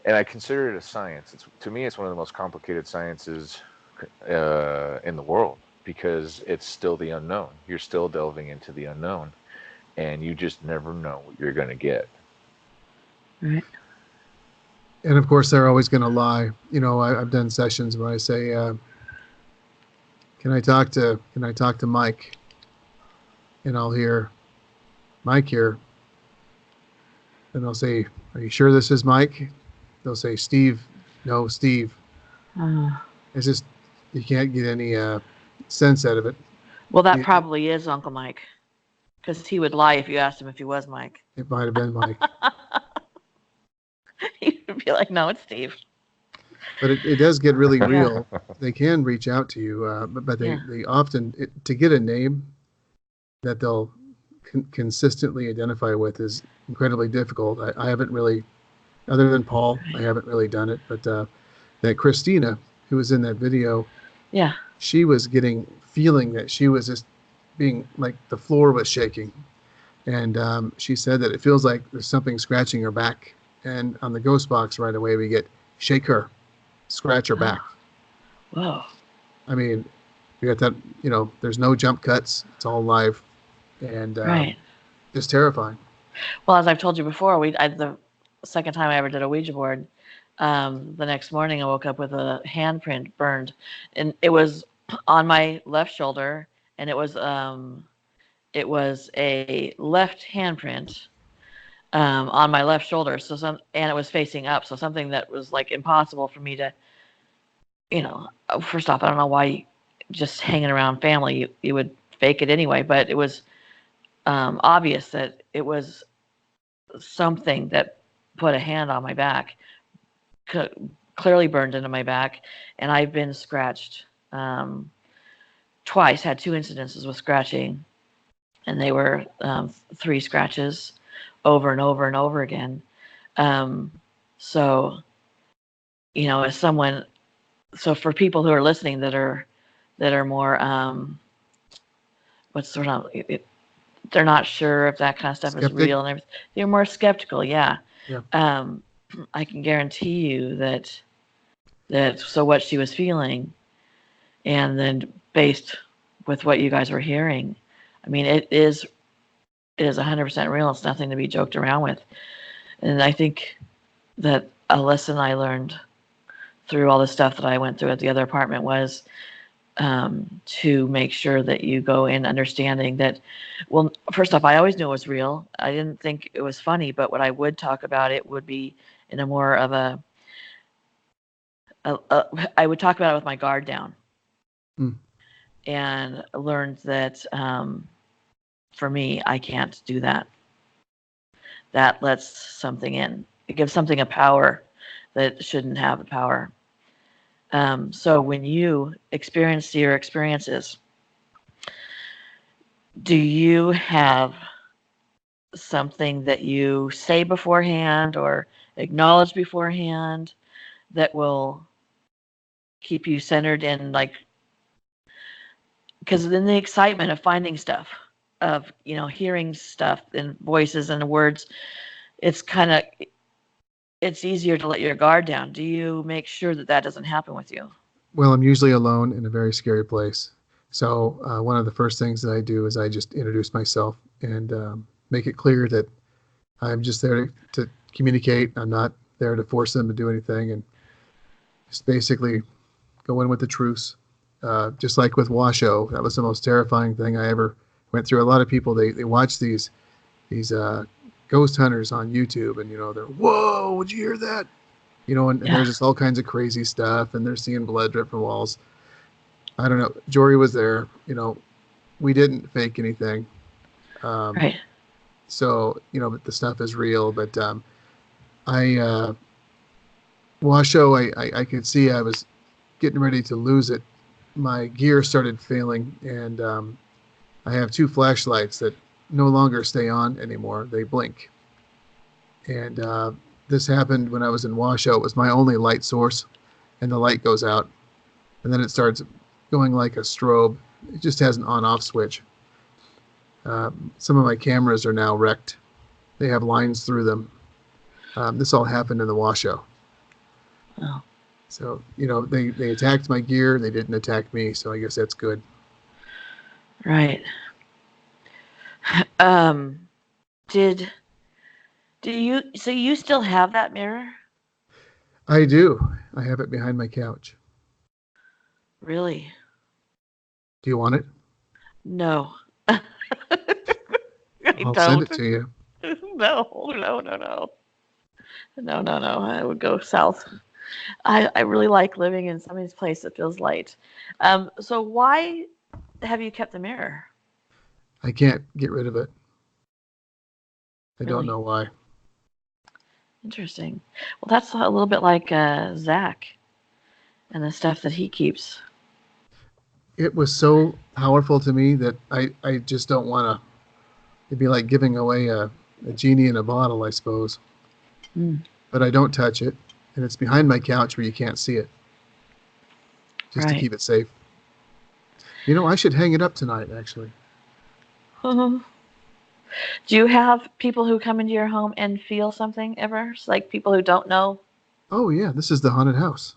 C: and I consider it a science. It's, to me, it's one of the most complicated sciences in the world, because it's still the unknown. You're still delving into the unknown, and you just never know what you're going to get.
A: Right.
B: And of course, they're always going to lie. I've done sessions where I say, "Can I talk to Mike?" And I'll hear Mike here, and they'll say, "Are you sure this is Mike?" They'll say, "Steve." No, Steve.
A: Uh,
B: It's just you can't get any sense out of it.
A: well, that
B: It,
A: probably is Uncle Mike, because he would lie if you asked him if he was Mike.
B: it might have been Mike,
A: He would be like, "No, it's Steve."
B: but it does get really
A: Yeah.
B: real. They can reach out to you, but they
A: Yeah.
B: they often to get a name that they'll consistently identify with is incredibly difficult. I haven't really, other than Paul, I
A: Right.
B: haven't really done it. But that Christina, who was in that video,
A: Yeah.
B: she was feeling that she was just being like the floor was shaking. And she said that it feels like there's something scratching her back. And on the ghost box right away, we get shake her, scratch her
A: Oh.
B: back.
A: Whoa.
B: I mean, you got that, there's no jump cuts. It's all live and
A: Right.
B: just terrifying.
A: Well, as I've told you before, the second time I ever did a Ouija board, the next morning I woke up with a handprint burned, and it was on my left shoulder, and it was a left handprint on my left shoulder. And it was facing up, so something that was like impossible for me to, First off, I don't know why, just hanging around family, you would fake it anyway, but it was obvious that it was something that put a hand on my back, clearly burned into my back, and I've been scratched twice. Had two incidences with scratching, and they were three scratches over and over and over again. Um, so, as someone, so for people who are listening that are more, what's sort of, they're not sure if that kind of stuff is
B: Skeptic?
A: real and everything. They're more skeptical, yeah.
B: Yeah.
A: I can guarantee you so what she was feeling, and then based with what you guys were hearing, I mean, it is 100% real. It's nothing to be joked around with. And I think that a lesson I learned through all the stuff that I went through at the other apartment was to make sure that you go in understanding that, well, first off, I always knew it was real. I didn't think it was funny, but what I would talk about it would be in a more of I would talk about it with my guard down,
B: Mm.
A: and learned that for me, I can't do that. That lets something in. It gives something a power that shouldn't have the power. So when you experience your experiences, do you have something that you say beforehand or acknowledge beforehand that will keep you centered in, like, because in the excitement of finding stuff, of hearing stuff and voices and words, it's kind of it's easier to let your guard down. Do you make sure that that doesn't happen with you?
B: Well, I'm usually alone in a very scary place. So one of the first things that I do is I just introduce myself and make it clear that I'm just there to communicate. I'm not there to force them to do anything, and just basically go in with the truce. Just like with Washoe, that was the most terrifying thing I ever went through. A lot of people they watch these ghost hunters on YouTube, and they're, whoa, would you hear that? And
A: Yeah.
B: there's just all kinds of crazy stuff, and they're seeing blood drip from walls. I don't know. Jory was there. We didn't fake anything. Um,
A: Right.
B: so but the stuff is real. But I Washoe, I could see I was getting ready to lose it. My gear started failing, and I have two flashlights that no longer stay on anymore. They blink. And this happened when I was in Washoe. It was my only light source, and the light goes out, and then it starts going like a strobe. It just has an on-off switch. Some of my cameras are now wrecked. They have lines through them. This all happened in the Washoe.
A: Oh,
B: So, they attacked my gear. They didn't attack me, so I guess that's good.
A: right. Um, did you still have that mirror?
B: I do. I have it behind my couch.
A: Really?
B: Do you want it?
A: No. I
B: I'll send
A: don't.
B: it to you.
A: No, no, no, no. No, no, no. I would go south. I really like living in somebody's place that feels light. So why have you kept the mirror?
B: I can't get rid of it. I don't
A: Really?
B: know why.
A: Interesting. Well, that's a little bit like Zach and the stuff that he keeps.
B: It was so powerful to me that I just don't want to. It'd be like giving away a genie in a bottle, I suppose.
A: Mm,
B: But I don't touch it, and it's behind my couch where you can't see it, just to
A: right.
B: keep it safe. I should hang it up tonight, actually.
A: Do you have people who come into your home and feel something ever? It's like people who don't know.
B: Oh, yeah, this is the haunted house.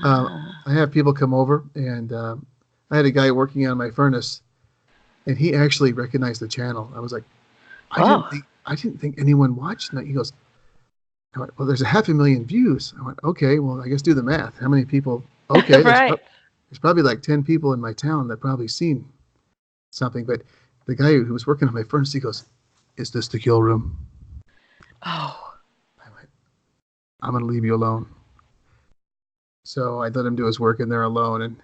A: Uh,
B: I have people come over, and I had a guy working on my furnace, and he actually recognized the channel. I was like,
A: oh,
B: I didn't think anyone watched that. He goes, I went, well, there's 500,000 views. I went, okay, well, I guess do the math. How many people? Okay,
A: right.
B: there's probably like 10 people in my town that probably seen something. But the guy who was working on my furnace, he goes, is this the kill room?
A: Oh,
B: I went, I'm going to leave you alone. So I let him do his work in there alone. And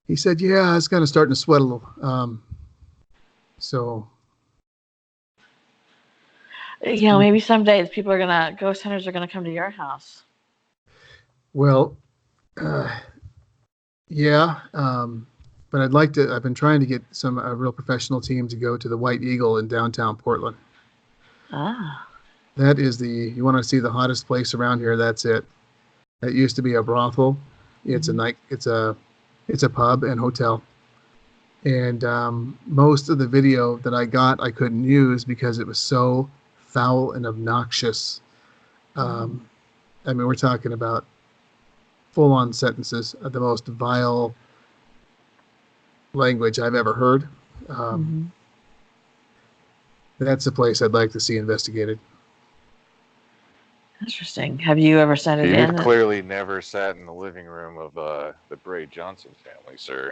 B: he said, yeah, it's kind of starting to sweat a little. So,
A: maybe someday ghost hunters are gonna come to your house.
B: well, uh, yeah. But I've been trying to get some real professional team to go to the White Eagle in downtown Portland.
A: Ah,
B: That is you want to see the hottest place around here, that's it. It used to be a brothel. It's a
A: mhm.
B: night, it's a pub and hotel. And most of the video that I got, I couldn't use because it was so foul and obnoxious.
A: Mm,
B: Um, I mean, we're talking about full-on sentences of the most vile language I've ever heard. Um,
A: mhm.
B: that's a place I'd like to see investigated.
A: Interesting. Have you ever sent it
C: You've
A: in?
C: clearly never sat in the living room of the Bray Johnson family, sir.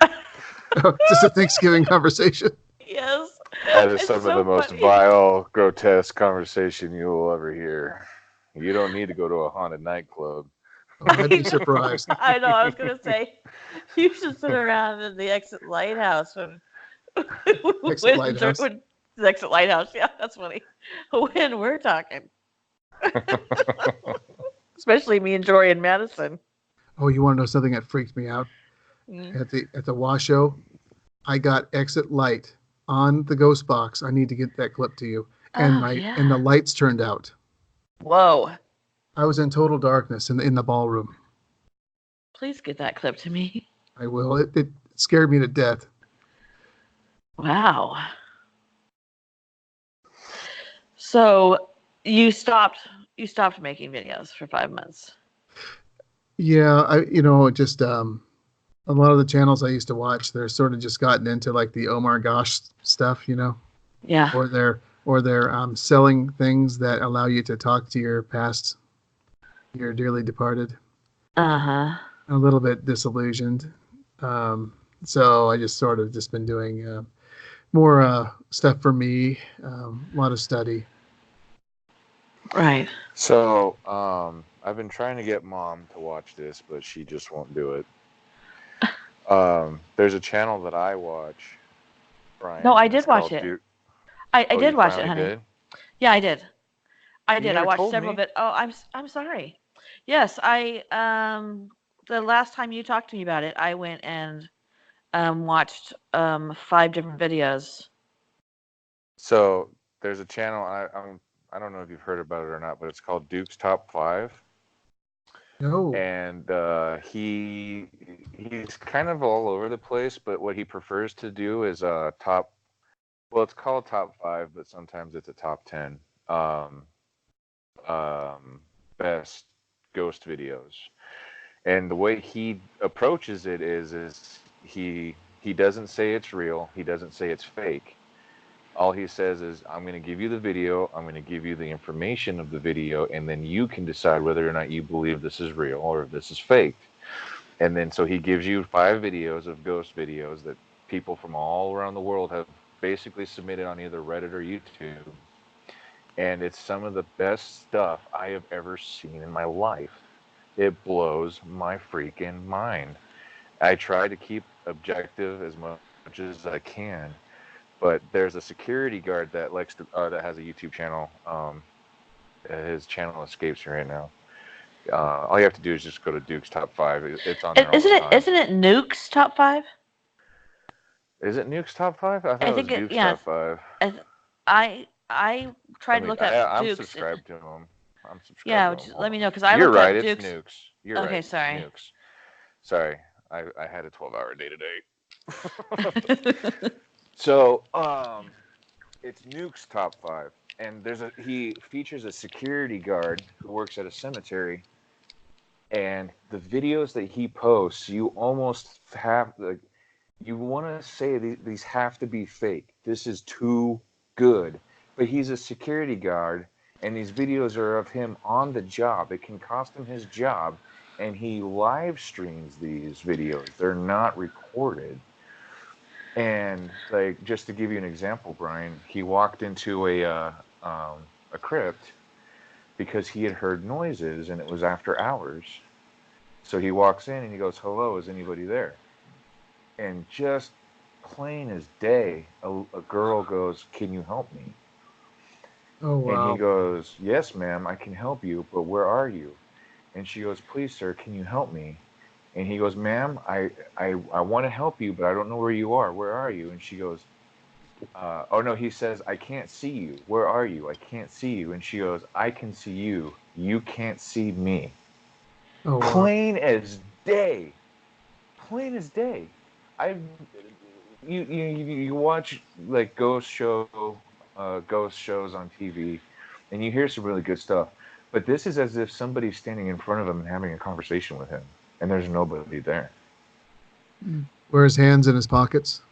B: Just a Thanksgiving conversation.
A: Yes.
C: That is
A: It's
C: some of the
A: so
C: most
A: funny.
C: vile, grotesque conversation you will ever hear. You don't need to go to a haunted nightclub.
B: Oh, I'd be
A: Right?
B: surprised.
A: I know. I was gonna say you should sit around in the exit lighthouse when
B: Exit Lighthouse.
A: when the exit lighthouse. Yeah, that's funny. When we're talking, especially me and Jory and Madison.
B: Oh, you want to know something that freaked me out?
A: Mm.
B: At the Washoe, I got exit light on the ghost box. I need to get that clip to you.
A: Oh
B: And the
A: yeah.
B: lights turned out.
A: Whoa.
B: I was in total darkness in the ballroom.
A: Please get that clip to me.
B: I will. It scared me to death.
A: Wow. So you stopped making videos for 5 months.
B: Yeah, just a lot of the channels I used to watch, they're sort of just gotten into like the Omar Gosh stuff,
A: Yeah.
B: or they're selling things that allow you to talk to your past, your dearly departed.
A: Uh-huh.
B: A little bit disillusioned. So I just sort of just been doing more stuff for me, a lot of study.
A: Right.
C: So, I've been trying to get Mom to watch this, but she just won't do it. There's a channel that I watch,
A: No,
C: Brian,
A: I
C: and
A: did
C: it's
A: watch
C: called
A: it.
C: Duke.
A: I
C: Oh,
A: did
C: you
A: watch it,
C: finally
A: honey.
C: did?
A: Yeah, I did. I
C: You
A: did. I
C: never
A: watched
C: told
A: several
C: me.
A: bit. Oh, I'm sorry. Yes, I the last time you talked to me about it, I went and watched 5 different videos.
C: So there's a channel. I don't know if you've heard about it or not, but it's called Duke's Top Five,
B: No.
C: and he's kind of all over the place. But what he prefers to do is top. Well, it's called top five, but sometimes it's a top 10 um, best ghost videos. And the way he approaches it is he doesn't say it's real. He doesn't say it's fake. All he says is, I'm going to give you the video, I'm going to give you the information of the video, and then you can decide whether or not you believe this is real or if this is faked. And then so he gives you 5 videos of ghost videos that people from all around the world have basically submitted on either Reddit or YouTube. And it's some of the best stuff I have ever seen in my life. It blows my freaking mind. I try to keep objective as much as I can, but there's a security guard that likes to that has a YouTube channel. His channel escapes me right now. All you have to do is just go to Duke's Top Five. It's on there all the time.
A: Isn't it Nuke's top 5?
C: Is it Nuke's Top Five? I
A: I
C: thought it was
A: think it
C: Duke's
A: yeah.
C: Top Five.
A: I tried to look up
C: I'm
A: Duke's.
C: subscribed to him. I'm subscribed
A: Yeah,
C: to him.
A: just
C: Hold
A: let me
C: on.
A: know because I
C: You're
A: looked
C: right.
A: up
C: It's
A: Duke's.
C: Nukes. You're right.
A: Okay,
C: It's
A: sorry.
C: Nukes. Sorry, I had a 12-hour day today. So, it's Nuke's top five, and he features a security guard who works at a cemetery, and the videos that he posts, you almost have like you want to say these have to be fake. This is too good, but he's a security guard, and these videos are of him on the job. It can cost him his job, and he live streams these videos. They're not recorded. And like just to give you an example, Brian, he walked into a crypt because he had heard noises and it was after hours. So he walks in and he goes, "Hello, is anybody there?" And just plain as day, a girl goes, "Can you help me?"
B: Oh,
C: And he
B: wow.
C: goes, "Yes, ma'am, I can help you, but where are you?" And she goes, "Please, sir, can you help me?" And he goes, "Ma'am, I want to help you, but I don't know where you are. Where are you?" And she goes, oh no, he says, "I can't see you. Where are you? I can't see you." And she goes, "I can see you. You can't see me."
B: Oh, wow.
C: Plain as day. Plain as day. I you watch like ghost shows on TV, and you hear some really good stuff. But this is as if somebody's standing in front of him and having a conversation with him, and there's nobody there.
B: Wear his hands in his pockets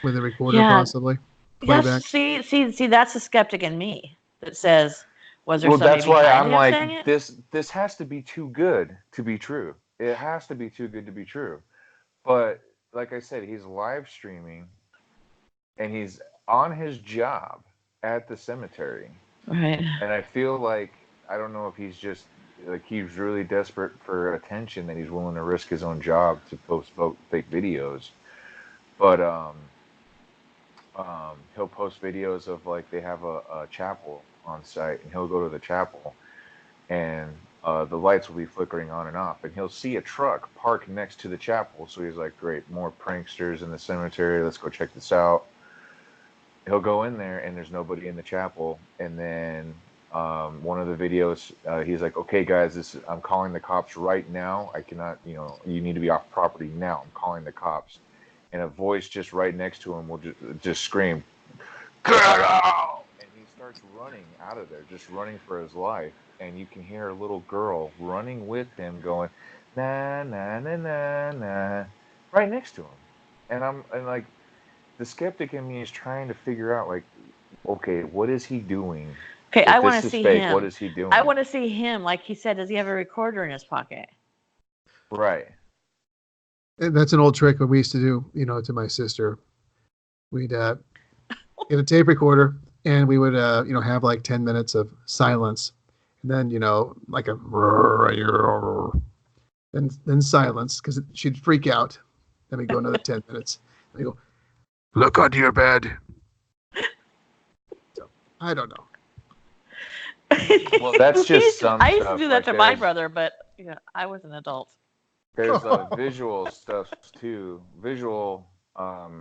B: with a recorder,
A: Yeah,
B: possibly.
A: yes.
B: Playback.
A: See. That's the skeptic in me that says, "Was there
C: Well,
A: somebody
C: that's why
A: behind
C: I'm
A: him saying
C: like,
A: it?"
C: this has to be too good to be true. It has to be too good to be true. But like I said, he's live streaming and he's on his job at the cemetery.
A: Right.
C: And I feel like I don't know if he's just like he's really desperate for attention that he's willing to risk his own job to post fake videos. But he'll post videos of like they have a chapel on site, and he'll go to the chapel, and the lights will be flickering on and off, and he'll see a truck parked next to the chapel. So he's like, "Great, more pranksters in the cemetery. Let's go check this out." He'll go in there, and there's nobody in the chapel, and then one of the videos, he's like, "Okay, guys, I'm calling the cops right now. I cannot, you need to be off property now. I'm calling the cops." And a voice just right next to him will just scream, "Get out!" And he starts running out of there, just running for his life. And you can hear a little girl running with him, going, "Na na na na na," right next to him. And like the skeptic in me is trying to figure out, like, okay, what is he doing?
A: Okay, I
C: If
A: want
C: this
A: to
C: is
A: see
C: fake, what
A: him.
C: is he
A: I
C: doing?
A: want to see him. Like he said, does he have a recorder in his pocket?
C: Right.
B: And that's an old trick that we used to do, to my sister. We'd get a tape recorder, and we would, have like 10 minutes of silence, and then, like a then silence, because she'd freak out. Then we go another 10 minutes. And we go, look under your bed. So I don't know.
C: Well, that's just some
A: I used to
C: stuff.
A: do that
C: Like
A: to my brother, but I was an adult.
C: there's visual stuff too, visual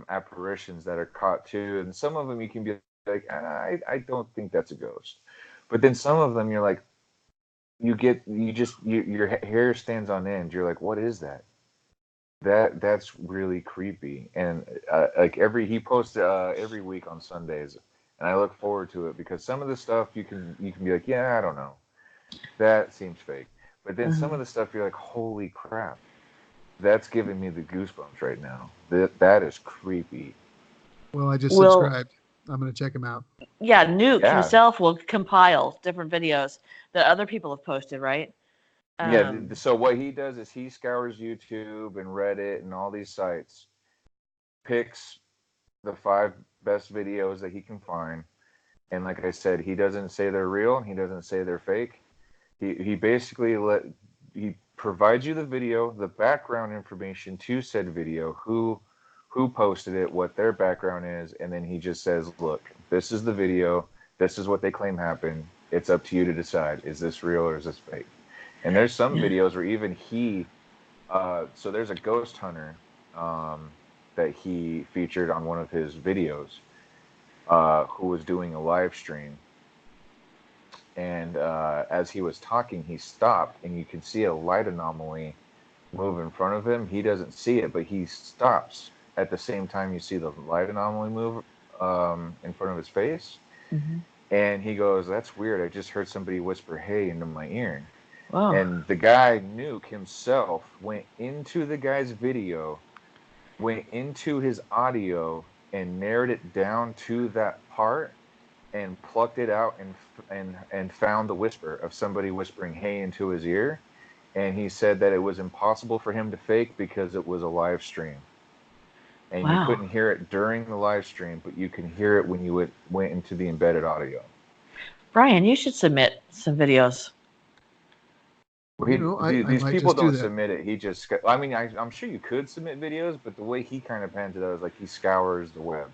C: apparitions that are caught too, and some of them you can be like, I don't think that's a ghost, but then some of them you're like, your hair stands on end. You're like, what is that? That's really creepy. And like he posts every week on Sundays, and I look forward to it because some of the stuff you can be like, yeah, I don't know, that seems fake. But then some of the stuff you're like, holy crap, that's giving me the goosebumps right now. That is creepy.
B: Well, I just
A: Well,
B: subscribed. I'm going to check them out.
A: yeah, Nuke
C: Yeah,
A: himself will compile different videos that other people have posted, right?
C: yeah.
A: Um,
C: So what he does is he scours YouTube and Reddit and all these sites, picks the 5 best videos that he can find, and like I said, he doesn't say they're real. He doesn't say they're fake. He basically he provides you the video, the background information to said video, who posted it, what their background is, and then he just says, "Look, this is the video. This is what they claim happened. It's up to you to decide. Is this real or is this fake?" And there's some
A: yeah.
C: videos where even so there's a ghost hunter um, that he featured on one of his videos who was doing a live stream, and as he was talking, he stopped, and you can see a light anomaly move in front of him. He doesn't see it, but he stops at the same time you see the light anomaly move in front of his face.
A: Mm-hmm.
C: And he goes, "That's weird. I just heard somebody whisper 'hey' into my ear."
A: Whoa.
C: And the guy, Nuke himself, went into the guy's video, went into his audio, and narrowed it down to that part and plucked it out and found the whisper of somebody whispering "hey" into his ear. And he said that it was impossible for him to fake because it was a live stream, and you
A: Wow.
C: couldn't hear it during the live stream, but you can hear it when you went into the embedded audio.
A: Brian, you should submit some videos.
C: Well,
B: I
C: these
B: might
C: people
B: just do
C: don't
B: that.
C: submit it. He just, I mean, I'm sure you could submit videos, but the way he kind of pans it out is like he scours the web.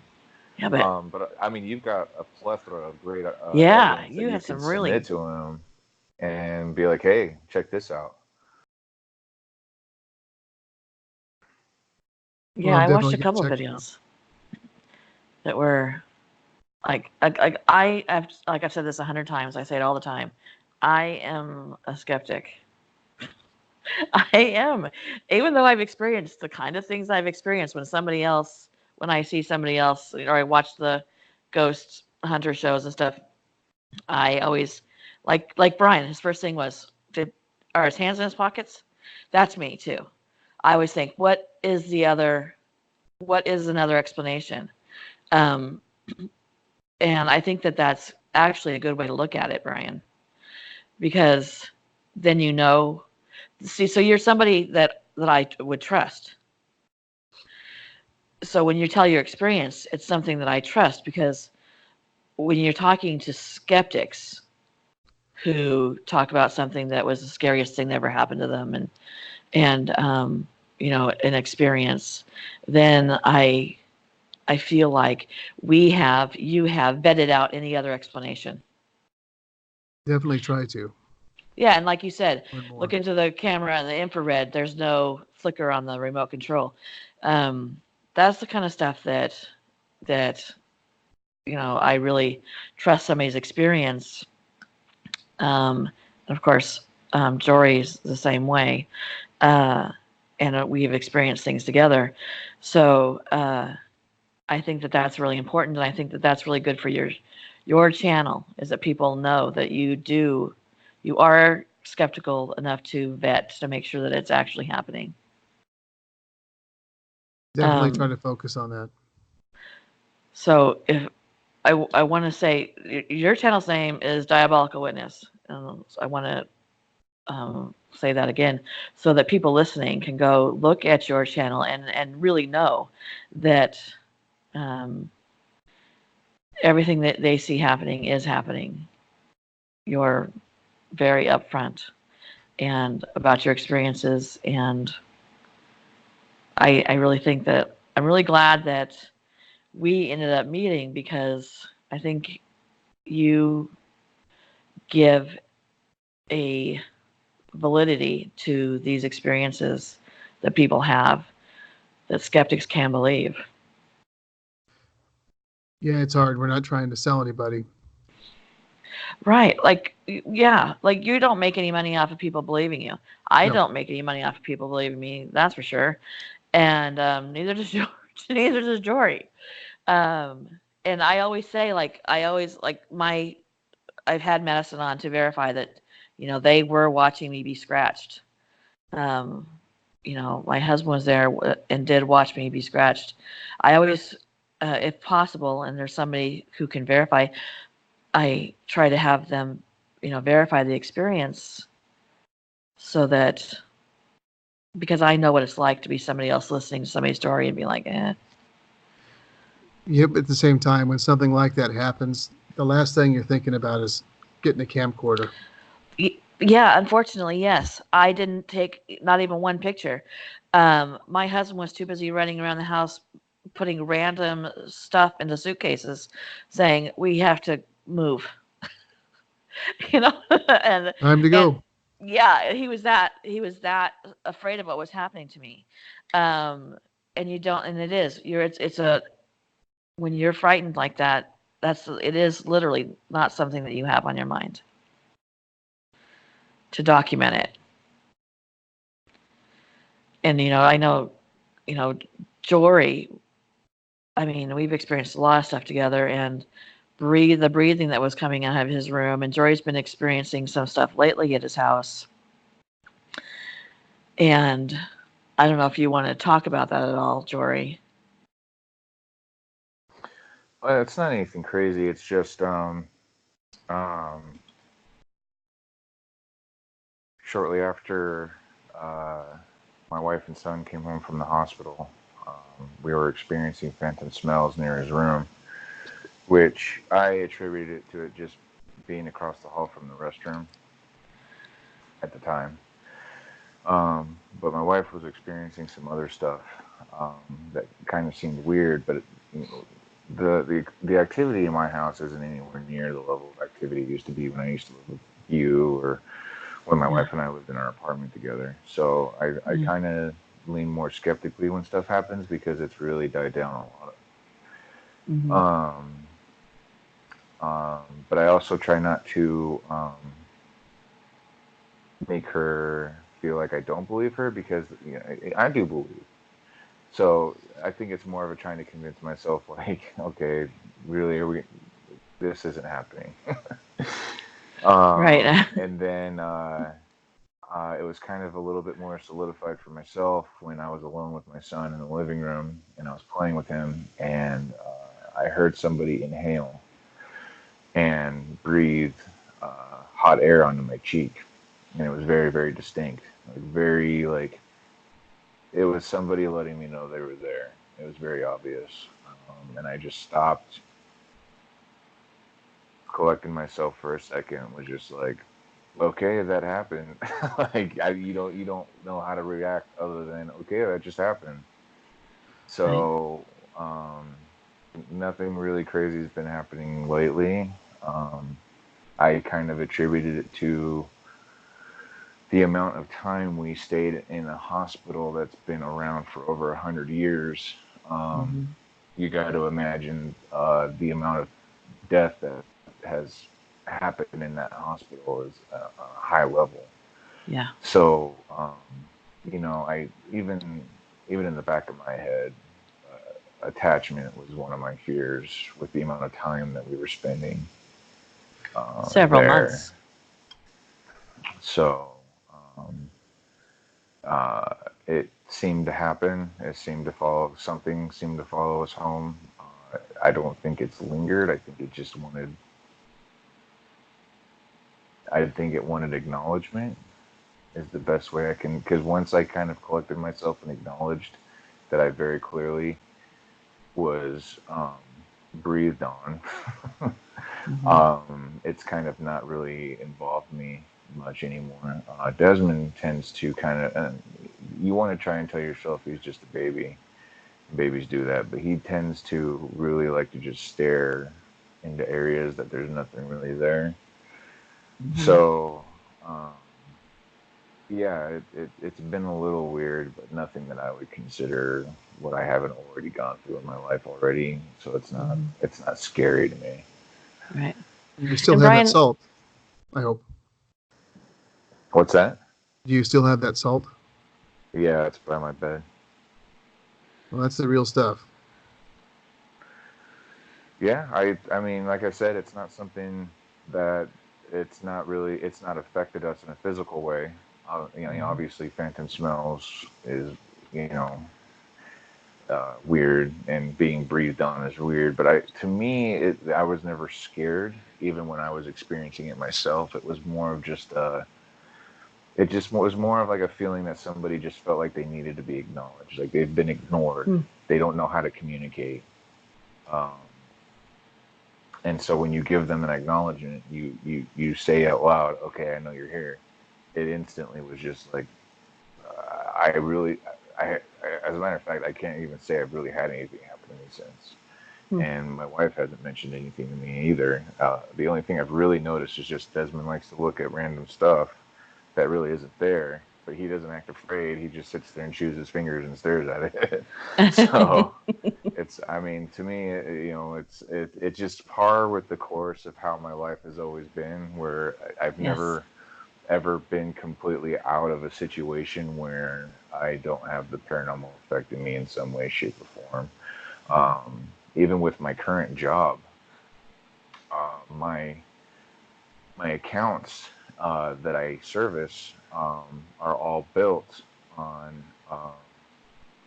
A: Yeah, but
C: But I mean, you've got a plethora of great
A: yeah,
C: evidence that
A: you
C: you
A: have
C: could
A: some really.
C: submit to him and be like, "Hey, check this out."
B: Well,
A: Yeah,
B: I'm
A: I watched
B: definitely
A: a
B: going to
A: couple
B: check them out.
A: videos that were like I've said this 100 times. I say it all the time. I am a skeptic. I am, even though I've experienced the kind of things I've experienced when I see somebody else, or I watch the ghost hunter shows and stuff. I always like Brian. His first thing was, are his hands in his pockets? That's me too. I always think, what is another explanation? Um, and I think that that's actually a good way to look at it, Brian, because then see, so you're somebody that I would trust. So when you tell your experience, it's something that I trust, because when you're talking to skeptics, who talk about something that was the scariest thing that ever happened to them, and an experience, then I feel like you have vetted out any other explanation.
B: Definitely try to
A: Yeah, and like you said,
B: learn
A: look
B: more.
A: into the camera and the infrared. There's no flicker on the remote control. Um, that's the kind of stuff that I really trust somebody's experience. And of course, Jory's the same way, uh, and we've experienced things together. So I think that that's really important, and I think that that's really good for your channel, is that people know that you are skeptical enough to vet to make sure that it's actually happening.
B: Definitely try
A: Um,
B: to focus on that.
A: so if I want to say your channel's name is Diabolical Witness, so I want to say that again so that people listening can go look at your channel and really know that um, everything that they see happening is happening. You're very upfront and about your experiences, and I really think that I'm really glad that we ended up meeting, because I think you give a validity to these experiences that people have that skeptics can't believe.
B: Yeah, it's hard. We're not trying to sell anybody.
A: Right. Like, yeah, like you don't make any money off of people believing you. I
B: No,
A: don't make any money off of people believing me, that's for sure. And neither does George, neither does Jory. Um, and I always say, like, I've had medicine on to verify that, they were watching me be scratched. Um, my husband was there and did watch me be scratched. I always, if possible, and there's somebody who can verify, I try to have them, verify the experience, so that, because I know what it's like to be somebody else listening to somebody's story and be like, eh.
B: yep. At the same time, when something like that happens, the last thing you're thinking about is getting a camcorder.
A: Yeah, unfortunately, yes. I didn't take not even one picture. My husband was too busy running around the house putting random stuff into suitcases, saying we have to move, you know, and
B: Time to
A: and
B: go.
A: yeah, he was that afraid of what was happening to me. Um, and you don't, and it is it's a when you're frightened like that, it is literally not something that you have on your mind to document it. And I know, you know, Jory. I mean, we've experienced a lot of stuff together, and the breathing that was coming out of his room. And Jory's been experiencing some stuff lately at his house. And I don't know if you want to talk about that at all, Jory.
C: Well, it's not anything crazy. It's just shortly after uh, my wife and son came home from the hospital, we were experiencing phantom smells near his room, which I attributed it to it just being across the hall from the restroom at the time. But my wife was experiencing some other stuff um, that kind of seemed weird, but the activity in my house isn't anywhere near the level of activity it used to be when I used to live with you, or when my
A: Yeah.
C: wife and I lived in our apartment together. So I
A: Mm-hmm.
C: kind of lean more skeptically when stuff happens because it's really died down a
A: Mm-hmm.
C: lot. But I also try not to make her feel like I don't believe her, because I do believe. So I think it's more of a trying to convince myself, like, okay, really, this isn't happening.
A: Right.
C: And then it was kind of a little bit more solidified for myself when I was alone with my son in the living room and I was playing with him, and I heard somebody inhale and breathe hot air onto my cheek, and it was very, very distinct, like very like it was somebody letting me know they were there. It was very obvious, and I just stopped, collecting myself for a second, was just like, okay, that happened. Like you don't know how to react other than okay, that just happened.
A: Right.
C: So nothing really crazy has been happening lately. Um, I kind of attributed it to the amount of time we stayed in a hospital that's been around for over 100 years. Um,
A: Hmm.
C: you got to imagine the amount of death that has happened in that hospital is a high level.
A: Yeah.
C: So, I even in the back of my head, attachment was one of my fears with the amount of time that we were spending
A: Several
C: there.
A: months.
C: So, um, it seemed to happen. It seemed to follow something seemed to follow us home. I don't think it's lingered. I think it just wanted. I think it wanted acknowledgement is the best way I can. Because once I kind of collected myself and acknowledged that I very clearly was breathed on,
A: Hmm.
C: it's kind of not really involved me much anymore. Desmond tends to kind of. You want to try and tell yourself he's just a baby. Babies do that, but he tends to really like to just stare into areas that there's nothing really there.
A: Hmm.
C: So, um, yeah, it's been a little weird, but nothing that I would consider what I haven't already gone through in my life already. So
A: Hmm.
C: it's not scary to me.
A: Right.
B: You still
A: And
B: have that
A: Brian,
B: salt, I hope.
C: What's that?
B: Do you still have that salt?
C: Yeah, it's by my bed.
B: Well, that's the real stuff.
C: Yeah, I mean, like I said, it's not something that it's not affected us in a physical way.
A: Mhm.
C: Obviously, phantom smells is you know weird, and being breathed on is weird. But to me, I was never scared, even when I was experiencing it myself. It was more of just it just was more of like a feeling that somebody just felt like they needed to be acknowledged, like they've been ignored.
A: Hmm.
C: They don't know how to communicate. Um, And so when you give them an acknowledgement, you say out loud, "Okay, I know you're here." It instantly was just like I really, as a matter of fact, I can't even say I've really had anything happen to me since.
A: Hmm.
C: And my wife hasn't mentioned anything to me either. The only thing I've really noticed is just Desmond likes to look at random stuff that really isn't there, but he doesn't act afraid. He just sits there and chews his fingers and stares at it. So it's I mean to me it's just par with the course of how my life has always been, where I've
A: Yes.
C: never ever been completely out of a situation where I don't have the paranormal affecting me in some way, shape, or form. Even with my current job, my accounts that I service are all built on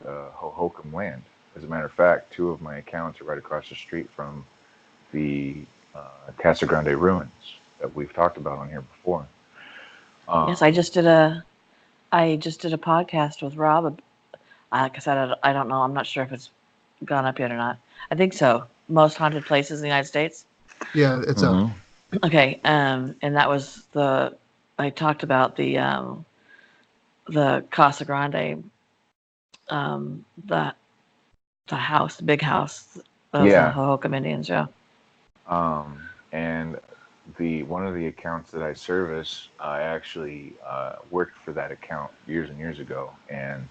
C: Hohokam land. As a matter of fact, two of my accounts are right across the street from the Casa Grande ruins that we've talked about on here before.
A: Yes,
C: Um,
A: I just did a podcast with Rob. Like I said, I don't know. I'm not sure if it's gone up yet or not. I think so. Most haunted places in the United States.
B: Yeah, it's up.
C: mhm.
A: Okay. And that was I talked about the Casa Grande, the house, the big house of the
C: Yeah,
A: Hohokam Indians. Yeah.
C: and the one of the accounts that I service, I actually worked for that account years and years ago, and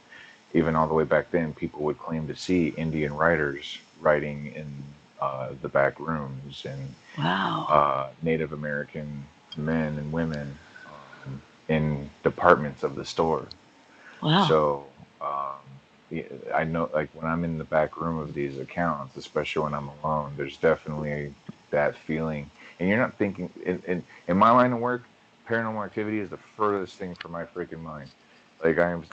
C: even all the way back then, people would claim to see Indian writers writing in the back rooms, and
A: Wow.
C: Native American men and women in departments of the store.
A: Wow.
C: So yeah, I know, like when I'm in the back room of these accounts, especially when I'm alone, there's definitely that feeling. And you're not thinking in my line of work, paranormal activity is the furthest thing from my freaking mind. Like I am,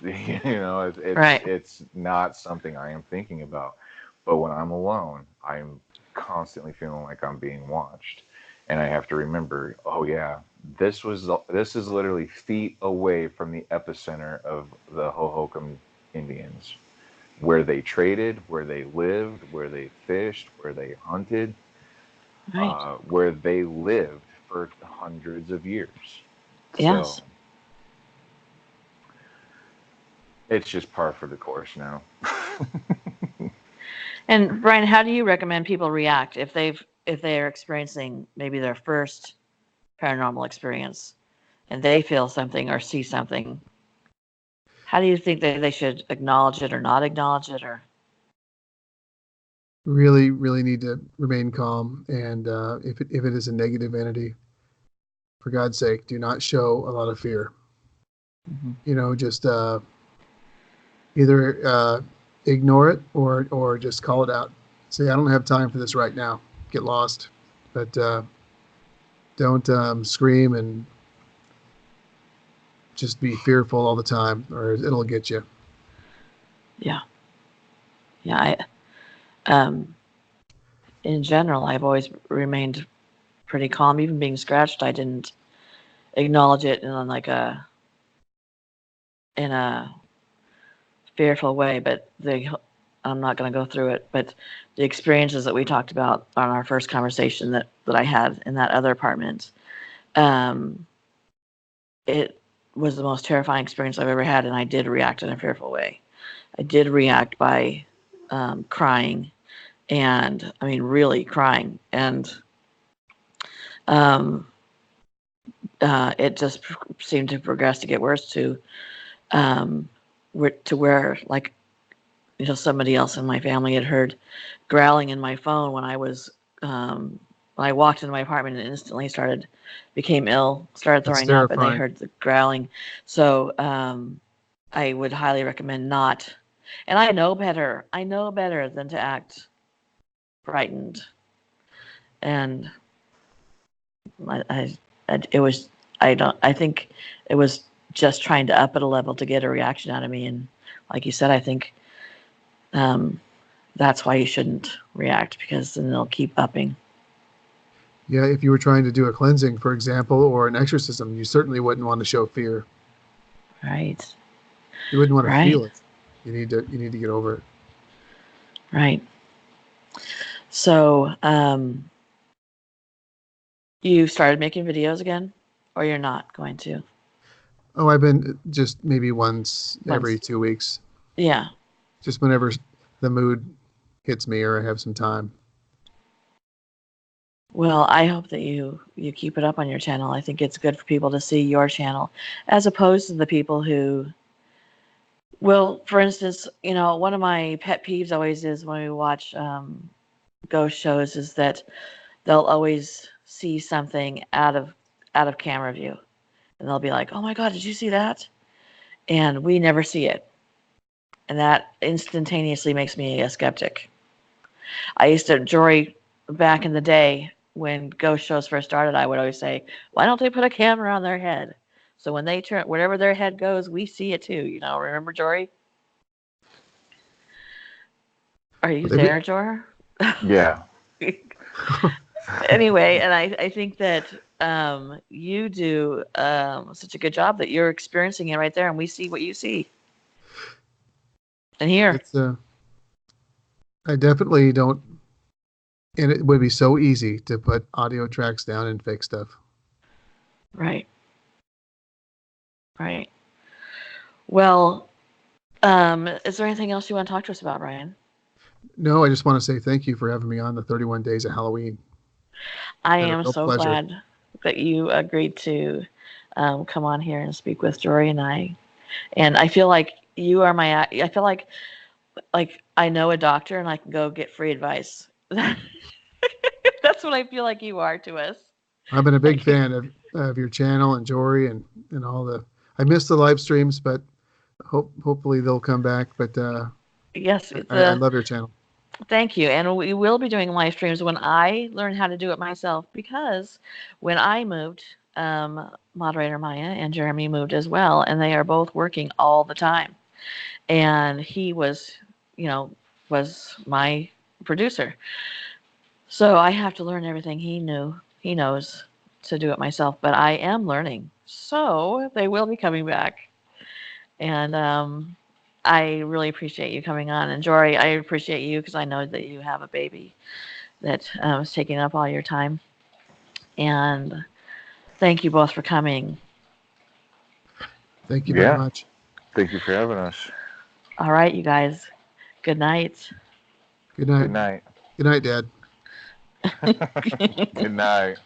A: Right.
C: it's not something I am thinking about. But when I'm alone, I'm constantly feeling like I'm being watched, and I have to remember, oh yeah, this is literally feet away from the epicenter of the Hohokam Indians, where they traded, where they lived, where they fished, where they hunted,
A: Right.
C: where they lived for hundreds of years. So
A: Yes.
C: it's just par for the course now.
A: And Brian, how do you recommend people react if they are experiencing maybe their first paranormal experience and they feel something or see something? How do you think they should acknowledge it or not acknowledge it or?
B: Really, really need to remain calm. And if it is a negative entity, for God's sake, do not show a lot of fear.
A: Mm-hmm.
B: Just either ignore it or just call it out. Say, I don't have time for this right now. Get lost, but don't scream and just be fearful all the time, or it'll get you.
A: Yeah. Yeah. Um, in general, I've always remained pretty calm. Even being scratched, I didn't acknowledge it in a fearful way. But I'm not going to go through it. But the experiences that we talked about on our first conversation that I had in that other apartment, um, it was the most terrifying experience I've ever had, and I did react in a fearful way. I did react by crying, and I mean really crying, and um, it just seemed to progress to get worse um, to where like somebody else in my family had heard growling in my phone when I walked into my apartment and instantly became ill, started
B: That's
A: throwing up, and they
B: terrifying.
A: heard the growling. So I would highly recommend not. And I know better. I know better than to act frightened. And I it was I don't I think it was just trying to up it a level to get a reaction out of me. And like you said, I think um, that's why you shouldn't react because then they'll keep upping.
B: Yeah, if you were trying to do a cleansing, for example, or an exorcism, you certainly wouldn't want to show fear.
A: Right.
B: You wouldn't want to
A: Right.
B: feel it. You need to get over it.
A: Right. So you started making videos again, or you're not going to?
B: Oh, I've been just maybe once every
A: Once.
B: 2 weeks,
A: Yeah.
B: just whenever the mood hits me or I have some time.
A: Well, I hope that you keep it up on your channel. I think it's good for people to see your channel as opposed to the people who well, for instance, one of my pet peeves always is when we watch ghost shows is that they'll always see something out of camera view, and they'll be like, "Oh my God, did you see that?" And we never see it, and that instantaneously makes me a skeptic. I used to Jory back in the day when ghost shows first started. I would always say, "Why don't they put a camera on their head?" So when they turn, wherever their head goes, we see it too. Remember, Jory? Are you
B: They've,
A: there, Jor?
C: Yeah.
A: Anyway, and I think that you do such a good job that you're experiencing it right there, and we see what you see and hear.
B: it's I definitely don't, and it would be so easy to put audio tracks down and fake stuff.
A: Right, right. Well, is there anything else you want to talk to us about, Ryan?
B: No, I just want to say thank you for having me on the 31 Days of Halloween.
A: I
B: Been a
A: am
B: real
A: so
B: pleasure.
A: glad that you agreed to come on here and speak with Jory and I. And I feel like you are my. I feel like I know a doctor and I can go get free advice. That's what I feel like you are to us.
B: I've been a big
A: Like,
B: fan of your channel and Jory and all the. I missed the live streams, but hopefully they'll come back. But
A: yes, it's
B: I
A: a
B: love your channel.
A: thank you. And we will be doing live streams when I learn how to do it myself because when I moved, moderator Maya and Jeremy moved as well, and they are both working all the time. And he you know, was my producer. So I have to learn everything he knows to do it myself, but I am learning. So they will be coming back. And I really appreciate you coming on. And Jory, I appreciate you because I know that you have a baby that is taking up all your time. And thank you both for coming.
B: Thank you very
C: Yeah.
B: much.
C: Thank you for having us.
A: All right, you guys. Good night.
B: Good night.
C: Good night.
B: Good night, Dad.
C: Good night.